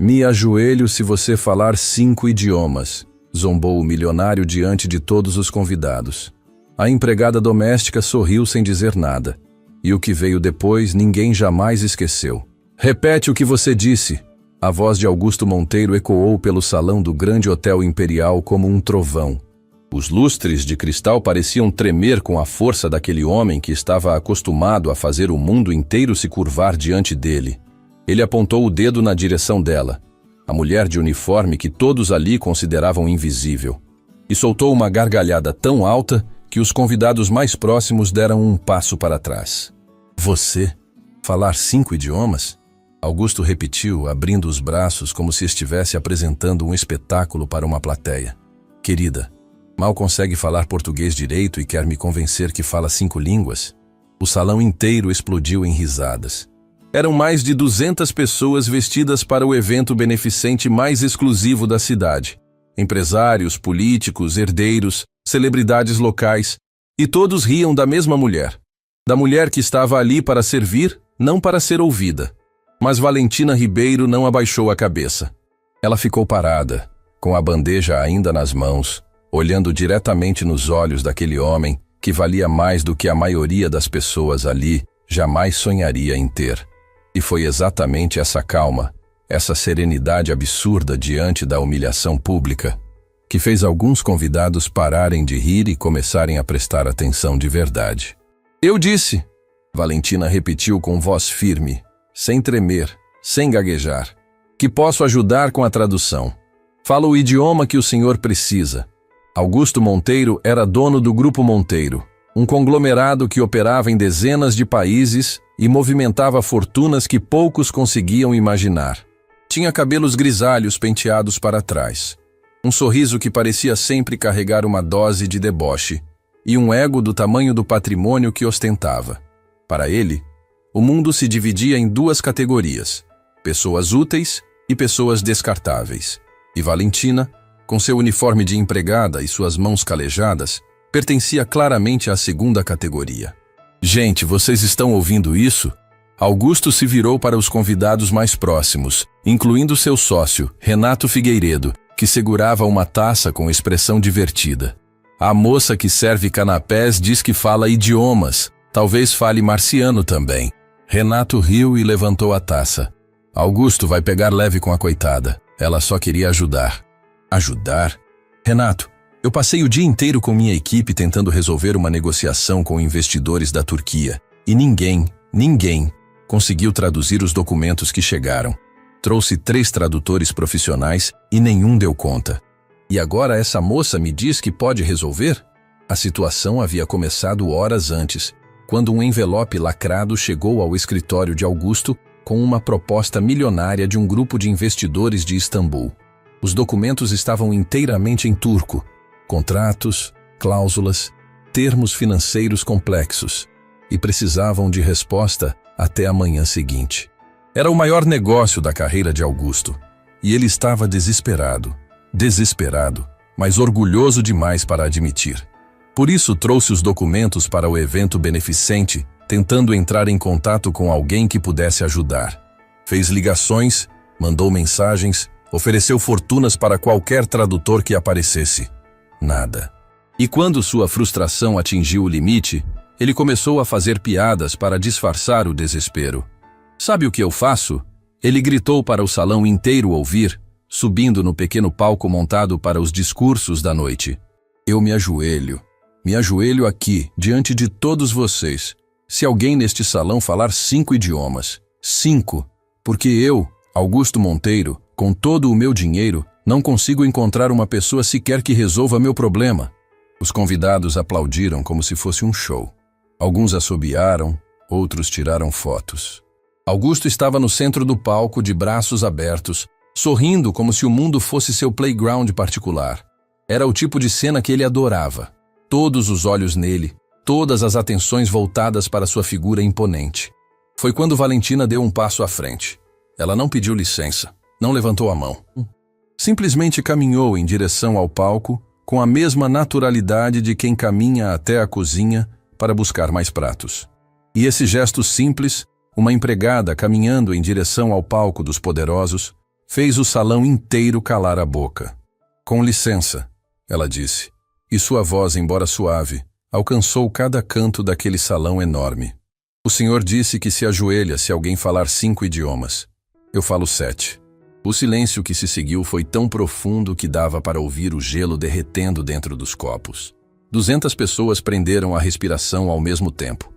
Me ajoelho se você falar 5 idiomas, zombou o milionário diante de todos os convidados. A empregada doméstica sorriu sem dizer nada. E o que veio depois ninguém jamais esqueceu. Repete o que você disse. A voz de Augusto Monteiro ecoou pelo salão do grande hotel imperial como um trovão. Os lustres de cristal pareciam tremer com a força daquele homem que estava acostumado a fazer o mundo inteiro se curvar diante dele. Ele apontou o dedo na direção dela, a mulher de uniforme que todos ali consideravam invisível, e soltou uma gargalhada tão alta que os convidados mais próximos deram um passo para trás. Você? Falar 5 idiomas? Augusto repetiu, abrindo os braços como se estivesse apresentando um espetáculo para uma plateia. Querida, mal consegue falar português direito e quer me convencer que fala 5 línguas? O salão inteiro explodiu em risadas. Eram mais de 200 pessoas vestidas para o evento beneficente mais exclusivo da cidade. Empresários, políticos, herdeiros, celebridades locais, e todos riam da mesma mulher. Da mulher que estava ali para servir, não para ser ouvida. Mas Valentina Ribeiro não abaixou a cabeça. Ela ficou parada, com a bandeja ainda nas mãos, olhando diretamente nos olhos daquele homem que valia mais do que a maioria das pessoas ali jamais sonharia em ter. E foi exatamente essa calma, essa serenidade absurda diante da humilhação pública, que fez alguns convidados pararem de rir e começarem a prestar atenção de verdade. Eu disse, Valentina repetiu com voz firme, sem tremer, sem gaguejar, que posso ajudar com a tradução. Fala o idioma que o senhor precisa. Augusto Monteiro era dono do Grupo Monteiro, um conglomerado que operava em dezenas de países e movimentava fortunas que poucos conseguiam imaginar. Tinha cabelos grisalhos penteados para trás, um sorriso que parecia sempre carregar uma dose de deboche, e um ego do tamanho do patrimônio que ostentava. Para ele, o mundo se dividia em 2 categorias, pessoas úteis e pessoas descartáveis. E Valentina, com seu uniforme de empregada e suas mãos calejadas, pertencia claramente à segunda categoria. Gente, vocês estão ouvindo isso? Augusto se virou para os convidados mais próximos, incluindo seu sócio, Renato Figueiredo, que segurava uma taça com expressão divertida. A moça que serve canapés diz que fala idiomas, talvez fale marciano também. Renato riu e levantou a taça. Augusto vai pegar leve com a coitada. Ela só queria ajudar. Ajudar? Renato, eu passei o dia inteiro com minha equipe tentando resolver uma negociação com investidores da Turquia. E ninguém conseguiu traduzir os documentos que chegaram. Trouxe 3 tradutores profissionais e nenhum deu conta. E agora essa moça me diz que pode resolver? A situação havia começado horas antes, quando um envelope lacrado chegou ao escritório de Augusto com uma proposta milionária de um grupo de investidores de Istambul. Os documentos estavam inteiramente em turco. Contratos, cláusulas, termos financeiros complexos. E precisavam de resposta até a manhã seguinte. Era o maior negócio da carreira de Augusto. E ele estava desesperado, mas orgulhoso demais para admitir. Por isso trouxe os documentos para o evento beneficente, tentando entrar em contato com alguém que pudesse ajudar. Fez ligações, mandou mensagens, ofereceu fortunas para qualquer tradutor que aparecesse. Nada. E quando sua frustração atingiu o limite, ele começou a fazer piadas para disfarçar o desespero. Sabe o que eu faço? Ele gritou para o salão inteiro ouvir, subindo no pequeno palco montado para os discursos da noite. Eu me ajoelho aqui, diante de todos vocês, se alguém neste salão falar 5 idiomas. 5, porque eu, Augusto Monteiro, com todo o meu dinheiro, não consigo encontrar uma pessoa sequer que resolva meu problema. Os convidados aplaudiram como se fosse um show. Alguns assobiaram, outros tiraram fotos. Augusto estava no centro do palco, de braços abertos, sorrindo como se o mundo fosse seu playground particular. Era o tipo de cena que ele adorava. Todos os olhos nele, todas as atenções voltadas para sua figura imponente. Foi quando Valentina deu um passo à frente. Ela não pediu licença, não levantou a mão. Simplesmente caminhou em direção ao palco com a mesma naturalidade de quem caminha até a cozinha para buscar mais pratos. E esse gesto simples, uma empregada caminhando em direção ao palco dos poderosos, fez o salão inteiro calar a boca. Com licença, ela disse, e sua voz, embora suave, alcançou cada canto daquele salão enorme. O senhor disse que se ajoelha se alguém falar 5 idiomas. Eu falo 7. O silêncio que se seguiu foi tão profundo que dava para ouvir o gelo derretendo dentro dos copos. 200 pessoas prenderam a respiração ao mesmo tempo.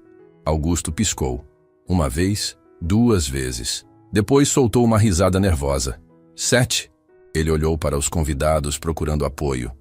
Augusto piscou. 1 vez, 2 vezes. Depois soltou uma risada nervosa. 7. Ele olhou para os convidados procurando apoio.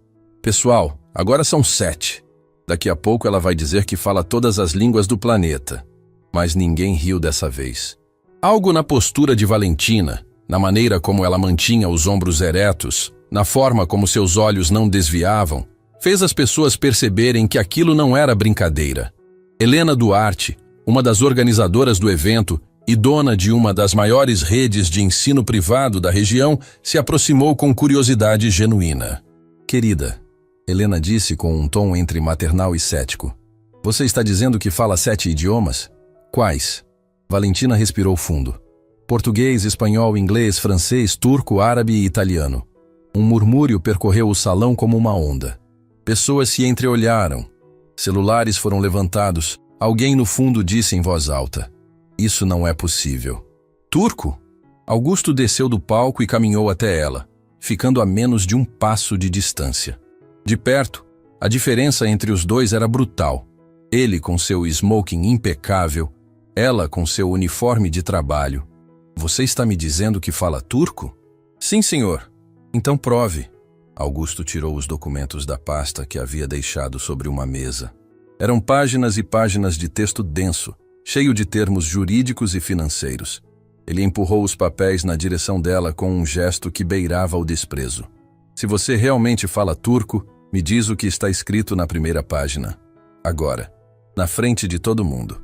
Pessoal, agora são 7. Daqui a pouco ela vai dizer que fala todas as línguas do planeta. Mas ninguém riu dessa vez. Algo na postura de Valentina, na maneira como ela mantinha os ombros eretos, na forma como seus olhos não desviavam, fez as pessoas perceberem que aquilo não era brincadeira. Helena Duarte, uma das organizadoras do evento e dona de uma das maiores redes de ensino privado da região, se aproximou com curiosidade genuína. Querida, Helena disse com um tom entre maternal e cético. Você está dizendo que fala 7 idiomas? Quais? Valentina respirou fundo. Português, espanhol, inglês, francês, turco, árabe e italiano. Um murmúrio percorreu o salão como uma onda. Pessoas se entreolharam. Celulares foram levantados. Alguém no fundo disse em voz alta. Isso não é possível. Turco? Augusto desceu do palco e caminhou até ela, ficando a menos de um passo de distância. De perto, a diferença entre os dois era brutal. Ele com seu smoking impecável, ela com seu uniforme de trabalho. Você está me dizendo que fala turco? Sim, senhor. Então prove. Augusto tirou os documentos da pasta que havia deixado sobre uma mesa. Eram páginas e páginas de texto denso, cheio de termos jurídicos e financeiros. Ele empurrou os papéis na direção dela com um gesto que beirava o desprezo. Se você realmente fala turco, me diz o que está escrito na primeira página. Agora, na frente de todo mundo.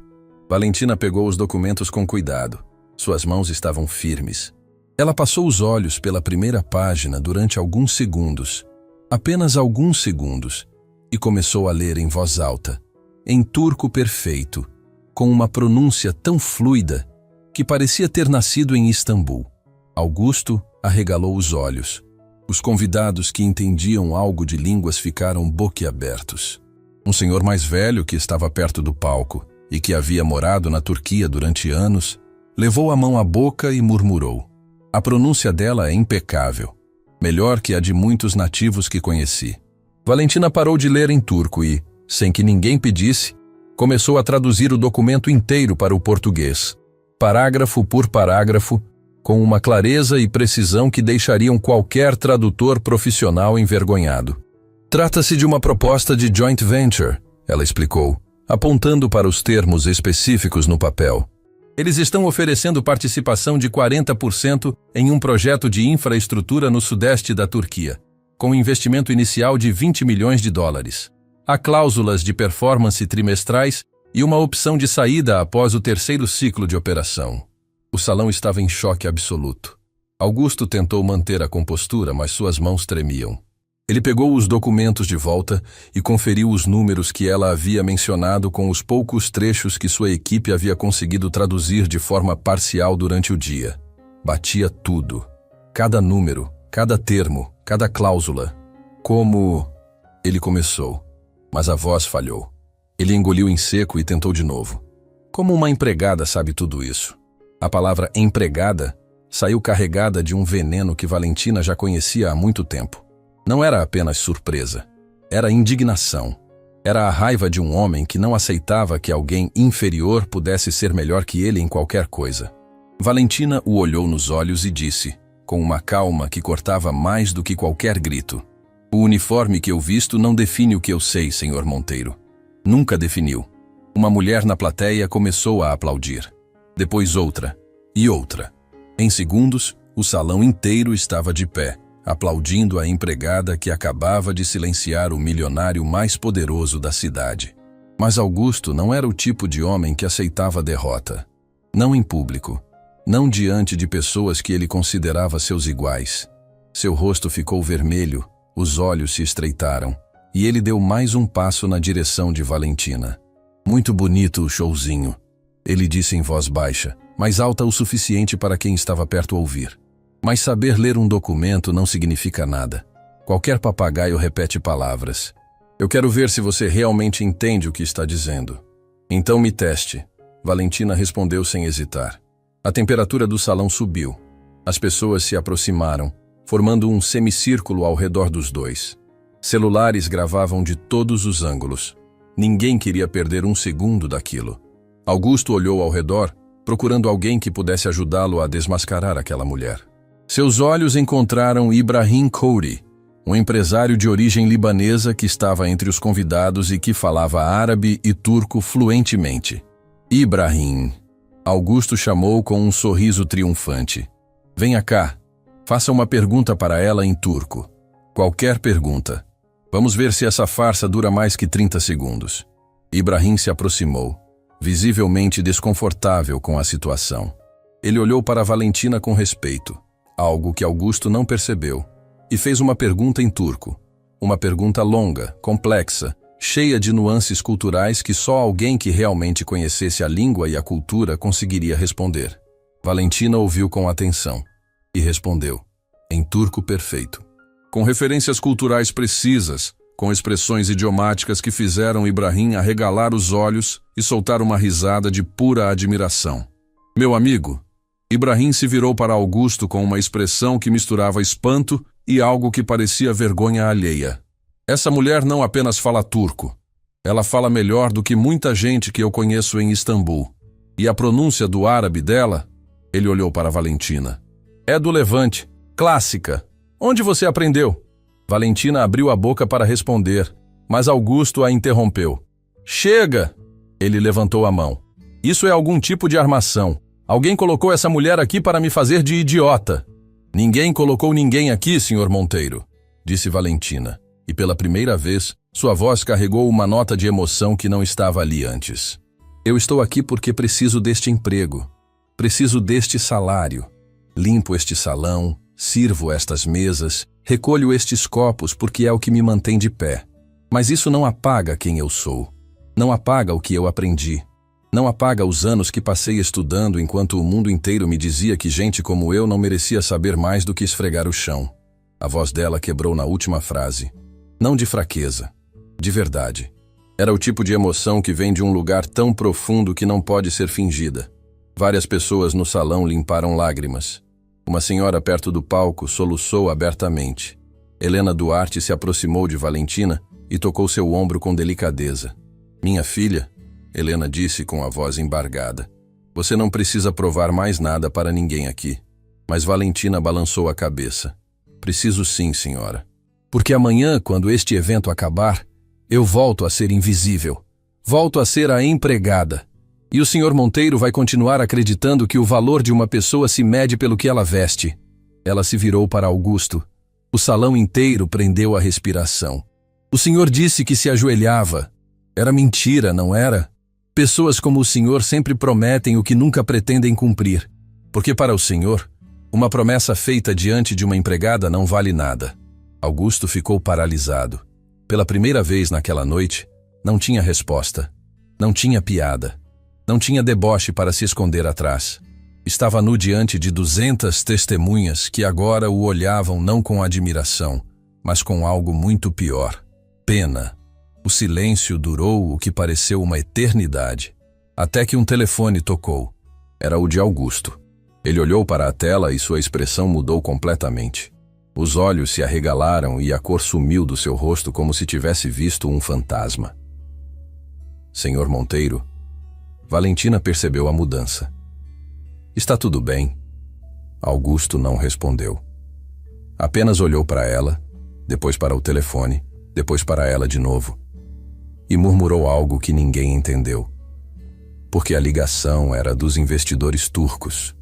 Valentina pegou os documentos com cuidado. Suas mãos estavam firmes. Ela passou os olhos pela primeira página durante alguns segundos, apenas alguns segundos, e começou a ler em voz alta, em turco perfeito, com uma pronúncia tão fluida que parecia ter nascido em Istambul. Augusto arregalou os olhos. Os convidados que entendiam algo de línguas ficaram boquiabertos. Um senhor mais velho que estava perto do palco e que havia morado na Turquia durante anos, levou a mão à boca e murmurou. A pronúncia dela é impecável, melhor que a de muitos nativos que conheci. Valentina parou de ler em turco e, sem que ninguém pedisse, começou a traduzir o documento inteiro para o português, parágrafo por parágrafo, com uma clareza e precisão que deixariam qualquer tradutor profissional envergonhado. Trata-se de uma proposta de joint venture, ela explicou, apontando para os termos específicos no papel. Eles estão oferecendo participação de 40% em um projeto de infraestrutura no sudeste da Turquia, com investimento inicial de $20 milhões. Há cláusulas de performance trimestrais e uma opção de saída após o 3º ciclo de operação. O salão estava em choque absoluto. Augusto tentou manter a compostura, mas suas mãos tremiam. Ele pegou os documentos de volta e conferiu os números que ela havia mencionado com os poucos trechos que sua equipe havia conseguido traduzir de forma parcial durante o dia. Batia tudo. Cada número, cada termo, cada cláusula. Como... Ele começou, mas a voz falhou. Ele engoliu em seco e tentou de novo. Como uma empregada sabe tudo isso? A palavra empregada saiu carregada de um veneno que Valentina já conhecia há muito tempo. Não era apenas surpresa, era indignação. Era a raiva de um homem que não aceitava que alguém inferior pudesse ser melhor que ele em qualquer coisa. Valentina o olhou nos olhos e disse, com uma calma que cortava mais do que qualquer grito: "O uniforme que eu visto não define o que eu sei, senhor Monteiro. Nunca definiu." Uma mulher na plateia começou a aplaudir. Depois outra, e outra. Em segundos, o salão inteiro estava de pé, aplaudindo a empregada que acabava de silenciar o milionário mais poderoso da cidade. Mas Augusto não era o tipo de homem que aceitava derrota. Não em público. Não diante de pessoas que ele considerava seus iguais. Seu rosto ficou vermelho, os olhos se estreitaram, e ele deu mais um passo na direção de Valentina. "Muito bonito o showzinho", ele disse em voz baixa, mas alta o suficiente para quem estava perto ouvir. Mas saber ler um documento não significa nada. Qualquer papagaio repete palavras. Eu quero ver se você realmente entende o que está dizendo. Então me teste. Valentina respondeu sem hesitar. A temperatura do salão subiu. As pessoas se aproximaram, formando um semicírculo ao redor dos dois. Celulares gravavam de todos os ângulos. Ninguém queria perder um segundo daquilo. Augusto olhou ao redor, procurando alguém que pudesse ajudá-lo a desmascarar aquela mulher. Seus olhos encontraram Ibrahim Khoury, um empresário de origem libanesa que estava entre os convidados e que falava árabe e turco fluentemente. Ibrahim, Augusto chamou com um sorriso triunfante. Venha cá, faça uma pergunta para ela em turco. Qualquer pergunta. Vamos ver se essa farsa dura mais que 30 segundos. Ibrahim se aproximou, visivelmente desconfortável com a situação. Ele olhou para Valentina com respeito, algo que Augusto não percebeu, e fez uma pergunta em turco. Uma pergunta longa, complexa, cheia de nuances culturais que só alguém que realmente conhecesse a língua e a cultura conseguiria responder. Valentina ouviu com atenção e respondeu, em turco perfeito, com referências culturais precisas, com expressões idiomáticas que fizeram Ibrahim arregalar os olhos e soltar uma risada de pura admiração. Meu amigo, Ibrahim se virou para Augusto com uma expressão que misturava espanto e algo que parecia vergonha alheia. Essa mulher não apenas fala turco. Ela fala melhor do que muita gente que eu conheço em Istambul. E a pronúncia do árabe dela? Ele olhou para Valentina. É do Levante. Clássica. Onde você aprendeu? Valentina abriu a boca para responder, mas Augusto a interrompeu. Chega! Ele levantou a mão. Isso é algum tipo de armação. Alguém colocou essa mulher aqui para me fazer de idiota. Ninguém colocou ninguém aqui, Sr. Monteiro, disse Valentina. E pela primeira vez, sua voz carregou uma nota de emoção que não estava ali antes. Eu estou aqui porque preciso deste emprego. Preciso deste salário. Limpo este salão, sirvo estas mesas, recolho estes copos porque é o que me mantém de pé. Mas isso não apaga quem eu sou. Não apaga o que eu aprendi. Não apaga os anos que passei estudando enquanto o mundo inteiro me dizia que gente como eu não merecia saber mais do que esfregar o chão. A voz dela quebrou na última frase. Não de fraqueza, de verdade. Era o tipo de emoção que vem de um lugar tão profundo que não pode ser fingida. Várias pessoas no salão limparam lágrimas. Uma senhora perto do palco soluçou abertamente. Helena Duarte se aproximou de Valentina e tocou seu ombro com delicadeza. Minha filha, Helena disse com a voz embargada. Você não precisa provar mais nada para ninguém aqui. Mas Valentina balançou a cabeça. Preciso sim, senhora. Porque amanhã, quando este evento acabar, eu volto a ser invisível. Volto a ser a empregada. E o Sr. Monteiro vai continuar acreditando que o valor de uma pessoa se mede pelo que ela veste. Ela se virou para Augusto. O salão inteiro prendeu a respiração. O senhor disse que se ajoelhava. Era mentira, não era? Pessoas como o senhor sempre prometem o que nunca pretendem cumprir. Porque para o senhor, uma promessa feita diante de uma empregada não vale nada. Augusto ficou paralisado. Pela primeira vez naquela noite, não tinha resposta. Não tinha piada. Não tinha deboche para se esconder atrás. Estava nu diante de 200 testemunhas que agora o olhavam não com admiração, mas com algo muito pior. Pena. O silêncio durou o que pareceu uma eternidade, até que um telefone tocou. Era o de Augusto. Ele olhou para a tela e sua expressão mudou completamente. Os olhos se arregalaram e a cor sumiu do seu rosto como se tivesse visto um fantasma. Senhor Monteiro, Valentina percebeu a mudança. Está tudo bem? Augusto não respondeu. Apenas olhou para ela, depois para o telefone, depois para ela de novo. E murmurou algo que ninguém entendeu. Porque a ligação era dos investidores turcos.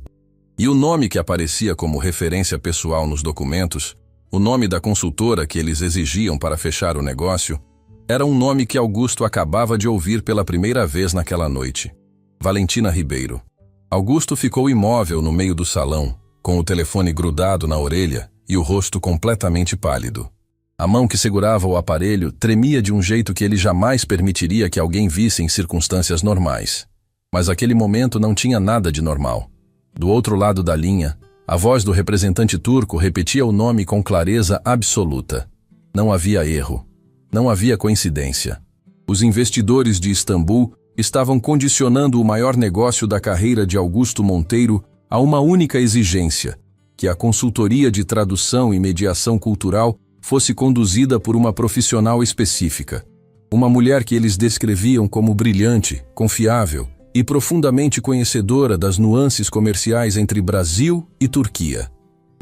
E o nome que aparecia como referência pessoal nos documentos, o nome da consultora que eles exigiam para fechar o negócio, era um nome que Augusto acabava de ouvir pela primeira vez naquela noite. Valentina Ribeiro. Augusto ficou imóvel no meio do salão, com o telefone grudado na orelha e o rosto completamente pálido. A mão que segurava o aparelho tremia de um jeito que ele jamais permitiria que alguém visse em circunstâncias normais. Mas aquele momento não tinha nada de normal. Do outro lado da linha, A voz do representante turco repetia o nome com clareza absoluta. Não havia erro. Não havia coincidência. Os investidores de Istambul estavam condicionando o maior negócio da carreira de Augusto Monteiro a uma única exigência: que a consultoria de tradução e mediação cultural fosse conduzida por uma profissional específica. Uma mulher que eles descreviam como brilhante, confiável e profundamente conhecedora das nuances comerciais entre Brasil e Turquia.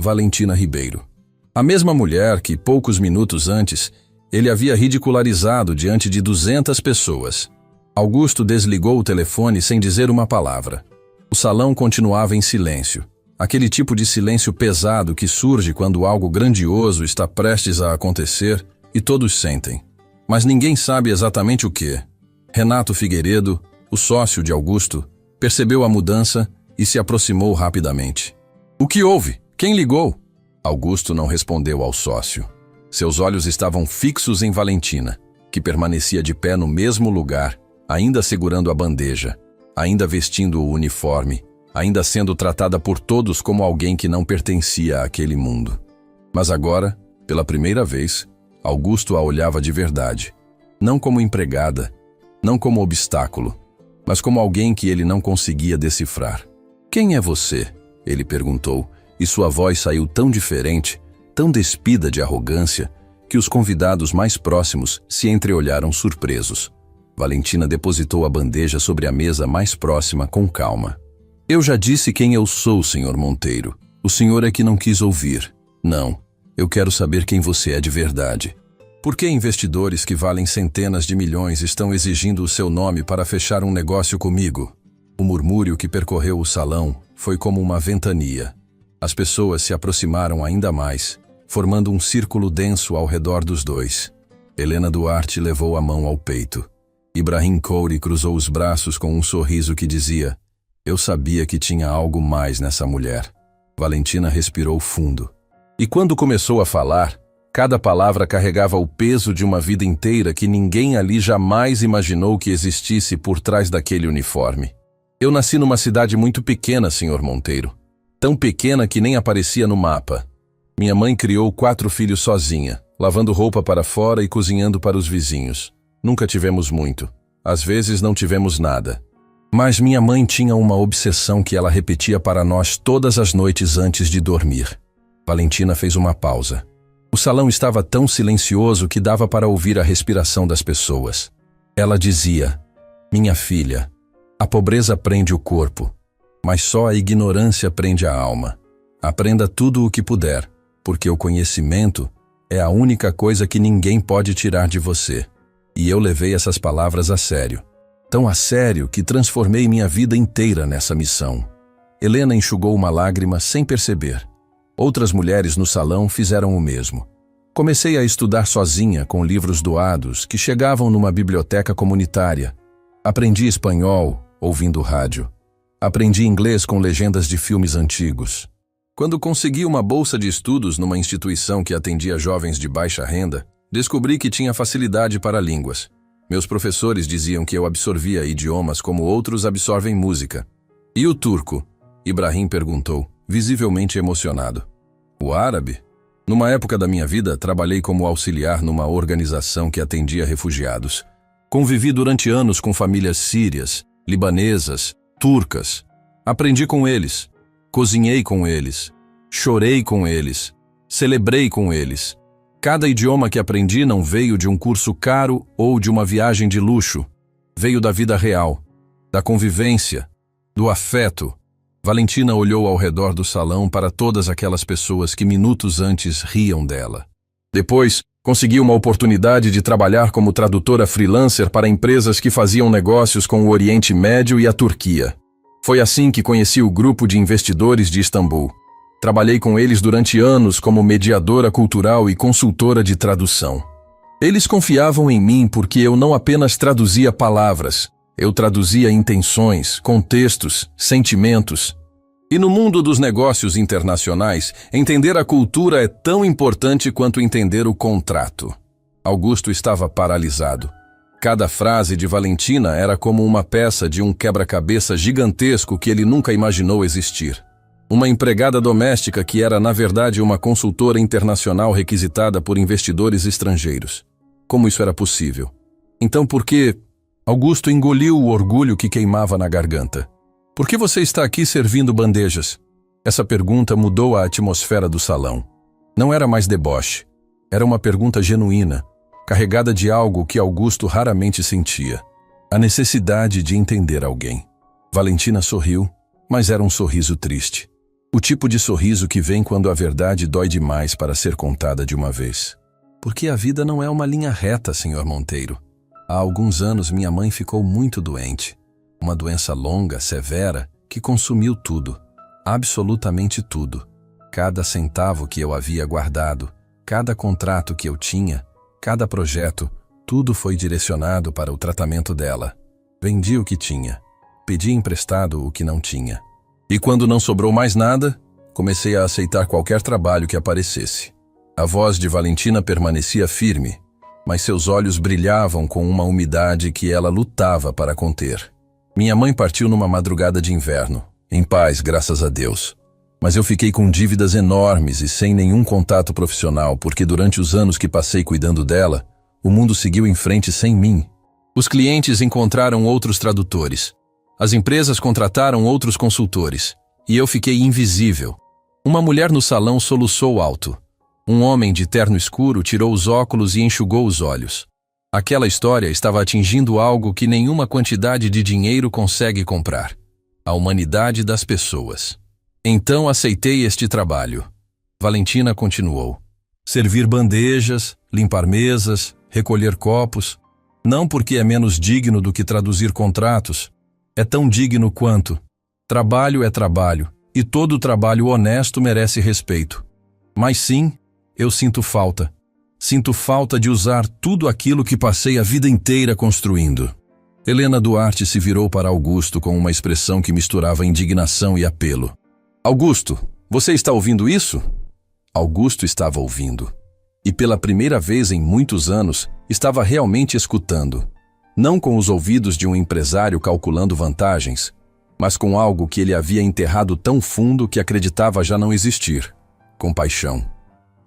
Valentina Ribeiro. A mesma mulher que, poucos minutos antes, ele havia ridicularizado diante de 200 pessoas. Augusto desligou o telefone sem dizer uma palavra. O salão continuava em silêncio. Aquele tipo de silêncio pesado que surge quando algo grandioso está prestes a acontecer e todos sentem. Mas ninguém sabe exatamente o que. Renato Figueiredo, o sócio de Augusto, percebeu a mudança e se aproximou rapidamente. O que houve? Quem ligou? Augusto não respondeu ao sócio. Seus olhos estavam fixos em Valentina, que permanecia de pé no mesmo lugar, ainda segurando a bandeja, ainda vestindo o uniforme, ainda sendo tratada por todos como alguém que não pertencia àquele mundo. Mas agora, pela primeira vez, Augusto a olhava de verdade, não como empregada, não como obstáculo, mas como alguém que ele não conseguia decifrar. Quem é você? Ele perguntou, e sua voz saiu tão diferente, tão despida de arrogância, que os convidados mais próximos se entreolharam surpresos. Valentina depositou a bandeja sobre a mesa mais próxima com calma. Eu já disse quem eu sou, Sr. Monteiro. O senhor é que não quis ouvir. Não, eu quero saber quem você é de verdade. Por que investidores que valem centenas de milhões estão exigindo o seu nome para fechar um negócio comigo? O murmúrio que percorreu o salão foi como uma ventania. As pessoas se aproximaram ainda mais, formando um círculo denso ao redor dos dois. Helena Duarte levou a mão ao peito. Ibrahim Kouri cruzou os braços com um sorriso que dizia: eu sabia que tinha algo mais nessa mulher. Valentina respirou fundo. E quando começou a falar, cada palavra carregava o peso de uma vida inteira que ninguém ali jamais imaginou que existisse por trás daquele uniforme. Eu nasci numa cidade muito pequena, Sr. Monteiro. Tão pequena que nem aparecia no mapa. Minha mãe criou 4 filhos sozinha, lavando roupa para fora e cozinhando para os vizinhos. Nunca tivemos muito. Às vezes não tivemos nada. Mas minha mãe tinha uma obsessão que ela repetia para nós todas as noites antes de dormir. Valentina fez uma pausa. O salão estava tão silencioso que dava para ouvir a respiração das pessoas. Ela dizia: minha filha, a pobreza prende o corpo, mas só a ignorância prende a alma. Aprenda tudo o que puder, porque o conhecimento é a única coisa que ninguém pode tirar de você. E eu levei essas palavras a sério. Tão a sério que transformei minha vida inteira nessa missão. Helena enxugou uma lágrima sem perceber. Outras mulheres no salão fizeram o mesmo. Comecei a estudar sozinha com livros doados que chegavam numa biblioteca comunitária. Aprendi espanhol ouvindo rádio. Aprendi inglês com legendas de filmes antigos. Quando consegui uma bolsa de estudos numa instituição que atendia jovens de baixa renda, descobri que tinha facilidade para línguas. Meus professores diziam que eu absorvia idiomas como outros absorvem música. E o turco? Ibrahim perguntou, visivelmente emocionado. O árabe? Numa época da minha vida, trabalhei como auxiliar numa organização que atendia refugiados. Convivi durante anos com famílias sírias, libanesas, turcas. Aprendi com eles, cozinhei com eles, chorei com eles, celebrei com eles. Cada idioma que aprendi não veio de um curso caro ou de uma viagem de luxo. Veio da vida real, da convivência, do afeto. Valentina olhou ao redor do salão para todas aquelas pessoas que minutos antes riam dela. Depois, consegui uma oportunidade de trabalhar como tradutora freelancer para empresas que faziam negócios com o Oriente Médio e a Turquia. Foi assim que conheci o grupo de investidores de Istambul. Trabalhei com eles durante anos como mediadora cultural e consultora de tradução. Eles confiavam em mim porque eu não apenas traduzia palavras, eu traduzia intenções, contextos, sentimentos. E no mundo dos negócios internacionais, entender a cultura é tão importante quanto entender o contrato. Augusto estava paralisado. Cada frase de Valentina era como uma peça de um quebra-cabeça gigantesco que ele nunca imaginou existir. Uma empregada doméstica que era, na verdade, uma consultora internacional requisitada por investidores estrangeiros. Como isso era possível? Então por que... Augusto engoliu o orgulho que queimava na garganta. Por que você está aqui servindo bandejas? Essa pergunta mudou a atmosfera do salão. Não era mais deboche. Era uma pergunta genuína, carregada de algo que Augusto raramente sentia. A necessidade de entender alguém. Valentina sorriu, mas era um sorriso triste. O tipo de sorriso que vem quando a verdade dói demais para ser contada de uma vez. Porque a vida não é uma linha reta, Sr. Monteiro. Há alguns anos minha mãe ficou muito doente. Uma doença longa, severa, que consumiu tudo. Absolutamente tudo. Cada centavo que eu havia guardado, cada contrato que eu tinha, cada projeto, tudo foi direcionado para o tratamento dela. Vendi o que tinha. Pedi emprestado o que não tinha. E quando não sobrou mais nada, comecei a aceitar qualquer trabalho que aparecesse. A voz de Valentina permanecia firme, mas seus olhos brilhavam com uma umidade que ela lutava para conter. Minha mãe partiu numa madrugada de inverno, em paz, graças a Deus. Mas eu fiquei com dívidas enormes e sem nenhum contato profissional, porque durante os anos que passei cuidando dela, o mundo seguiu em frente sem mim. Os clientes encontraram outros tradutores. As empresas contrataram outros consultores. E eu fiquei invisível. Uma mulher no salão soluçou alto. Um homem de terno escuro tirou os óculos e enxugou os olhos. Aquela história estava atingindo algo que nenhuma quantidade de dinheiro consegue comprar. A humanidade das pessoas. Então aceitei este trabalho. Valentina continuou. Servir bandejas, limpar mesas, recolher copos. Não porque é menos digno do que traduzir contratos. É tão digno quanto. Trabalho é trabalho, e todo trabalho honesto merece respeito. Mas sim, eu sinto falta. Sinto falta de usar tudo aquilo que passei a vida inteira construindo. Helena Duarte se virou para Augusto com uma expressão que misturava indignação e apelo. Augusto, você está ouvindo isso? Augusto estava ouvindo. E pela primeira vez em muitos anos, estava realmente escutando. Não com os ouvidos de um empresário calculando vantagens, mas com algo que ele havia enterrado tão fundo que acreditava já não existir. Compaixão.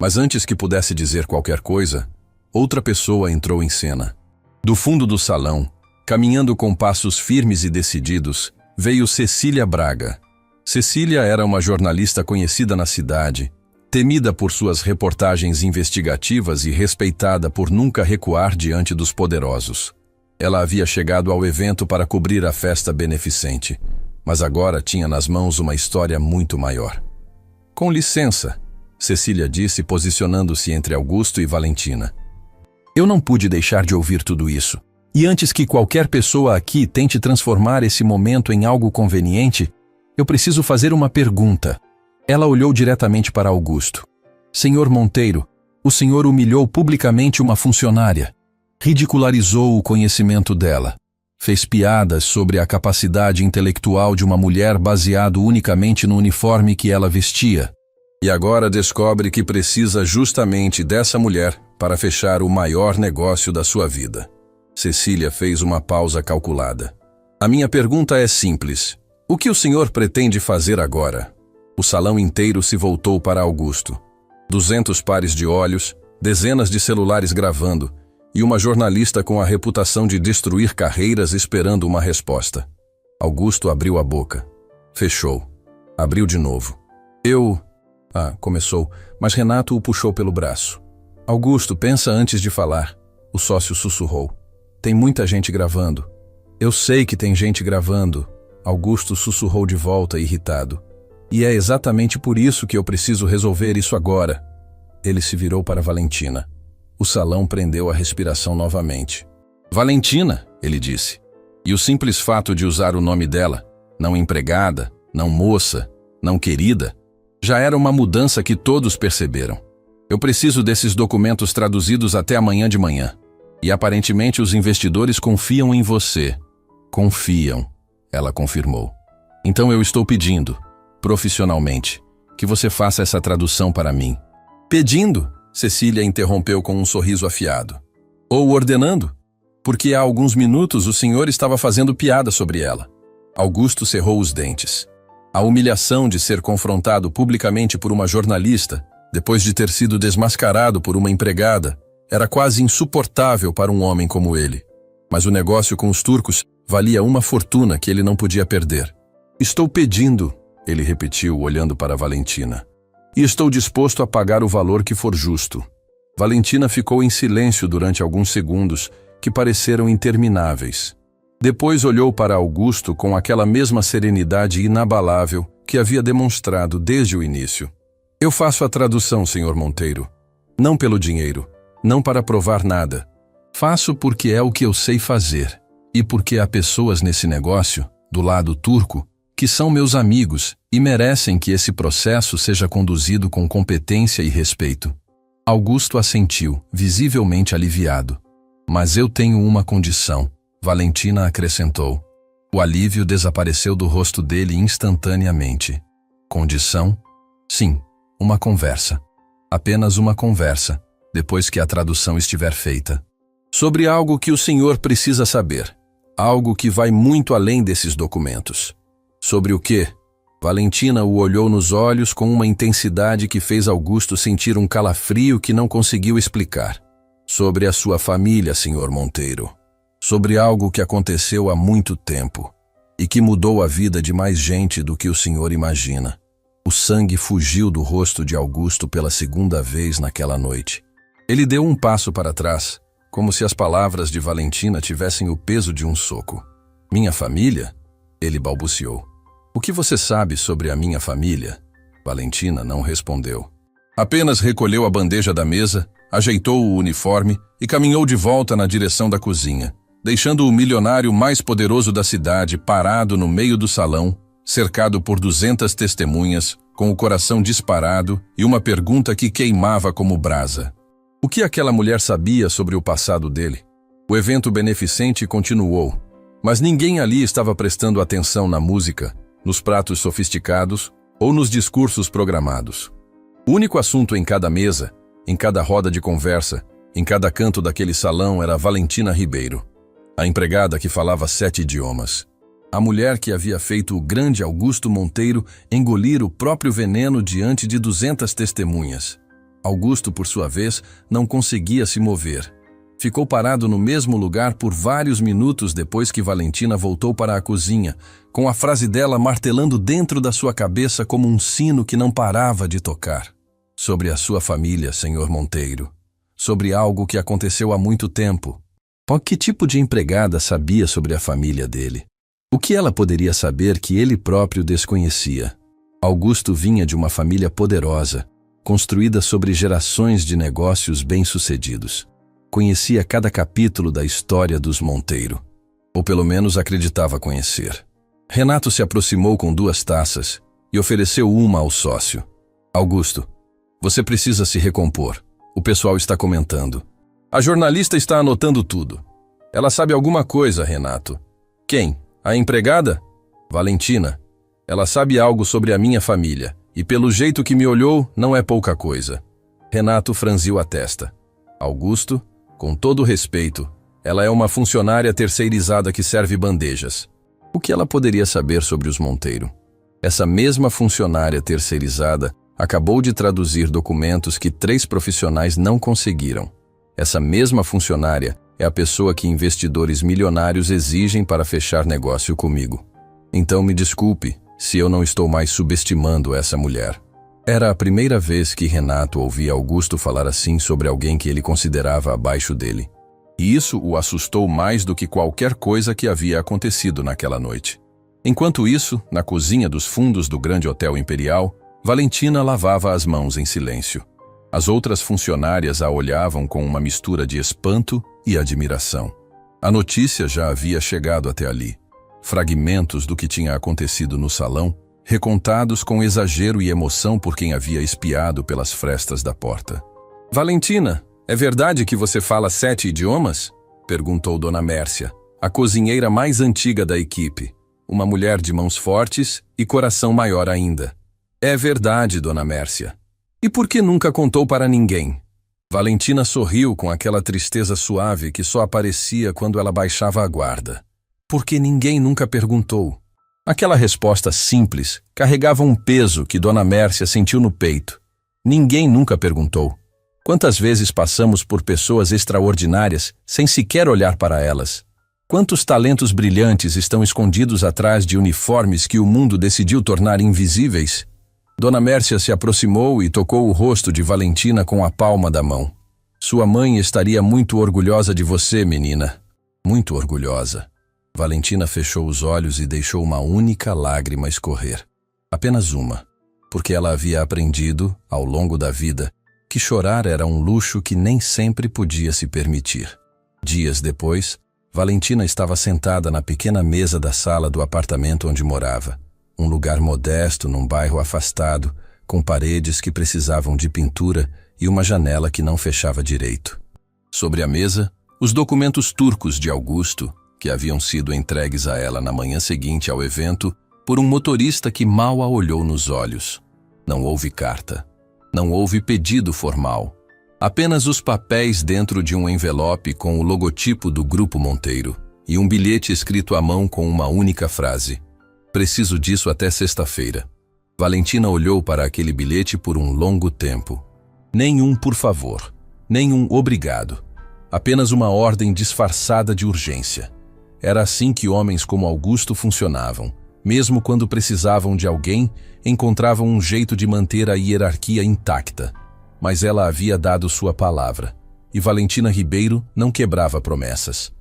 Mas antes que pudesse dizer qualquer coisa, outra pessoa entrou em cena. Do fundo do salão, caminhando com passos firmes e decididos, veio Cecília Braga. Cecília era uma jornalista conhecida na cidade, temida por suas reportagens investigativas e respeitada por nunca recuar diante dos poderosos. Ela havia chegado ao evento para cobrir a festa beneficente, mas agora tinha nas mãos uma história muito maior. Com licença, Cecília disse, posicionando-se entre Augusto e Valentina. Eu não pude deixar de ouvir tudo isso. E antes que qualquer pessoa aqui tente transformar esse momento em algo conveniente, eu preciso fazer uma pergunta. Ela olhou diretamente para Augusto. Senhor Monteiro, o senhor humilhou publicamente uma funcionária. Ridicularizou o conhecimento dela. Fez piadas sobre a capacidade intelectual de uma mulher baseado unicamente no uniforme que ela vestia. E agora descobre que precisa justamente dessa mulher para fechar o maior negócio da sua vida. Cecília fez uma pausa calculada. A minha pergunta é simples. O que o senhor pretende fazer agora? O salão inteiro se voltou para Augusto. 200 pares de olhos, dezenas de celulares gravando e uma jornalista com a reputação de destruir carreiras esperando uma resposta. Augusto abriu a boca. Fechou. Abriu de novo. Começou, mas Renato o puxou pelo braço. Augusto, pensa antes de falar. O sócio sussurrou. Tem muita gente gravando. Eu sei que tem gente gravando. Augusto sussurrou de volta, irritado. E é exatamente por isso que eu preciso resolver isso agora. Ele se virou para Valentina. O salão prendeu a respiração novamente. Valentina, ele disse. E o simples fato de usar o nome dela, não empregada, não moça, não querida, já era uma mudança que todos perceberam. Eu preciso desses documentos traduzidos até amanhã de manhã. E aparentemente os investidores confiam em você. Confiam, ela confirmou. Então eu estou pedindo, profissionalmente, que você faça essa tradução para mim. Pedindo? Cecília interrompeu com um sorriso afiado. Ou ordenando? Porque há alguns minutos o senhor estava fazendo piada sobre ela. Augusto cerrou os dentes. A humilhação de ser confrontado publicamente por uma jornalista, depois de ter sido desmascarado por uma empregada, era quase insuportável para um homem como ele. Mas o negócio com os turcos valia uma fortuna que ele não podia perder. Estou pedindo, ele repetiu, olhando para Valentina. E estou disposto a pagar o valor que for justo. Valentina ficou em silêncio durante alguns segundos, que pareceram intermináveis. Depois olhou para Augusto com aquela mesma serenidade inabalável que havia demonstrado desde o início. Eu faço a tradução, Sr. Monteiro. Não pelo dinheiro, não para provar nada. Faço porque é o que eu sei fazer. E porque há pessoas nesse negócio, do lado turco, que são meus amigos e merecem que esse processo seja conduzido com competência e respeito. Augusto assentiu, visivelmente aliviado. Mas eu tenho uma condição, Valentina acrescentou. O alívio desapareceu do rosto dele instantaneamente. Condição? Sim, uma conversa. Apenas uma conversa, depois que a tradução estiver feita. Sobre algo que o senhor precisa saber. Algo que vai muito além desses documentos. Sobre o quê? Valentina o olhou nos olhos com uma intensidade que fez Augusto sentir um calafrio que não conseguiu explicar. Sobre a sua família, Sr. Monteiro. Sobre algo que aconteceu há muito tempo e que mudou a vida de mais gente do que o senhor imagina. O sangue fugiu do rosto de Augusto pela segunda vez naquela noite. Ele deu um passo para trás, como se as palavras de Valentina tivessem o peso de um soco. Minha família? Ele balbuciou. O que você sabe sobre a minha família? Valentina não respondeu. Apenas recolheu a bandeja da mesa, ajeitou o uniforme e caminhou de volta na direção da cozinha, deixando o milionário mais poderoso da cidade parado no meio do salão, cercado por 200 testemunhas, com o coração disparado e uma pergunta que queimava como brasa. O que aquela mulher sabia sobre o passado dele? O evento beneficente continuou, mas ninguém ali estava prestando atenção na música, nos pratos sofisticados ou nos discursos programados. O único assunto em cada mesa, em cada roda de conversa, em cada canto daquele salão era Valentina Ribeiro, a empregada que falava 7 idiomas. A mulher que havia feito o grande Augusto Monteiro engolir o próprio veneno diante de 200 testemunhas. Augusto, por sua vez, não conseguia se mover. Ficou parado no mesmo lugar por vários minutos depois que Valentina voltou para a cozinha, com a frase dela martelando dentro da sua cabeça como um sino que não parava de tocar. Sobre a sua família, Sr. Monteiro. Sobre algo que aconteceu há muito tempo. Que tipo de empregada sabia sobre a família dele? O que ela poderia saber que ele próprio desconhecia? Augusto vinha de uma família poderosa, construída sobre gerações de negócios bem-sucedidos. Conhecia cada capítulo da história dos Monteiro, ou pelo menos acreditava conhecer. Renato se aproximou com 2 taças e ofereceu uma ao sócio. Augusto, você precisa se recompor. O pessoal está comentando. A jornalista está anotando tudo. Ela sabe alguma coisa, Renato. Quem? A empregada? Valentina. Ela sabe algo sobre a minha família, e pelo jeito que me olhou, não é pouca coisa. Renato franziu a testa. Augusto, com todo respeito, ela é uma funcionária terceirizada que serve bandejas. O que ela poderia saber sobre os Monteiro? Essa mesma funcionária terceirizada acabou de traduzir documentos que 3 profissionais não conseguiram. Essa mesma funcionária é a pessoa que investidores milionários exigem para fechar negócio comigo. Então me desculpe se eu não estou mais subestimando essa mulher. Era a primeira vez que Renato ouvia Augusto falar assim sobre alguém que ele considerava abaixo dele. E isso o assustou mais do que qualquer coisa que havia acontecido naquela noite. Enquanto isso, na cozinha dos fundos do grande hotel imperial, Valentina lavava as mãos em silêncio. As outras funcionárias a olhavam com uma mistura de espanto e admiração. A notícia já havia chegado até ali. Fragmentos do que tinha acontecido no salão, recontados com exagero e emoção por quem havia espiado pelas frestas da porta. Valentina, é verdade que você fala 7 idiomas? Perguntou Dona Mércia, a cozinheira mais antiga da equipe, uma mulher de mãos fortes e coração maior ainda. É verdade, Dona Mércia. E por que nunca contou para ninguém? Valentina sorriu com aquela tristeza suave que só aparecia quando ela baixava a guarda. Porque ninguém nunca perguntou. Aquela resposta simples carregava um peso que Dona Mércia sentiu no peito. Ninguém nunca perguntou: quantas vezes passamos por pessoas extraordinárias sem sequer olhar para elas? Quantos talentos brilhantes estão escondidos atrás de uniformes que o mundo decidiu tornar invisíveis? Dona Mércia se aproximou e tocou o rosto de Valentina com a palma da mão. Sua mãe estaria muito orgulhosa de você, menina. Muito orgulhosa. Valentina fechou os olhos e deixou uma única lágrima escorrer. Apenas uma, porque ela havia aprendido, ao longo da vida, que chorar era um luxo que nem sempre podia se permitir. Dias depois, Valentina estava sentada na pequena mesa da sala do apartamento onde morava. Um lugar modesto num bairro afastado, com paredes que precisavam de pintura e uma janela que não fechava direito. Sobre a mesa, os documentos turcos de Augusto, que haviam sido entregues a ela na manhã seguinte ao evento por um motorista que mal a olhou nos olhos. Não houve carta. Não houve pedido formal. Apenas os papéis dentro de um envelope com o logotipo do Grupo Monteiro e um bilhete escrito à mão com uma única frase: preciso disso até sexta-feira. Valentina olhou para aquele bilhete por um longo tempo. Nenhum por favor, nenhum obrigado. Apenas uma ordem disfarçada de urgência. Era assim que homens como Augusto funcionavam. Mesmo quando precisavam de alguém, encontravam um jeito de manter a hierarquia intacta. Mas ela havia dado sua palavra, e Valentina Ribeiro não quebrava promessas.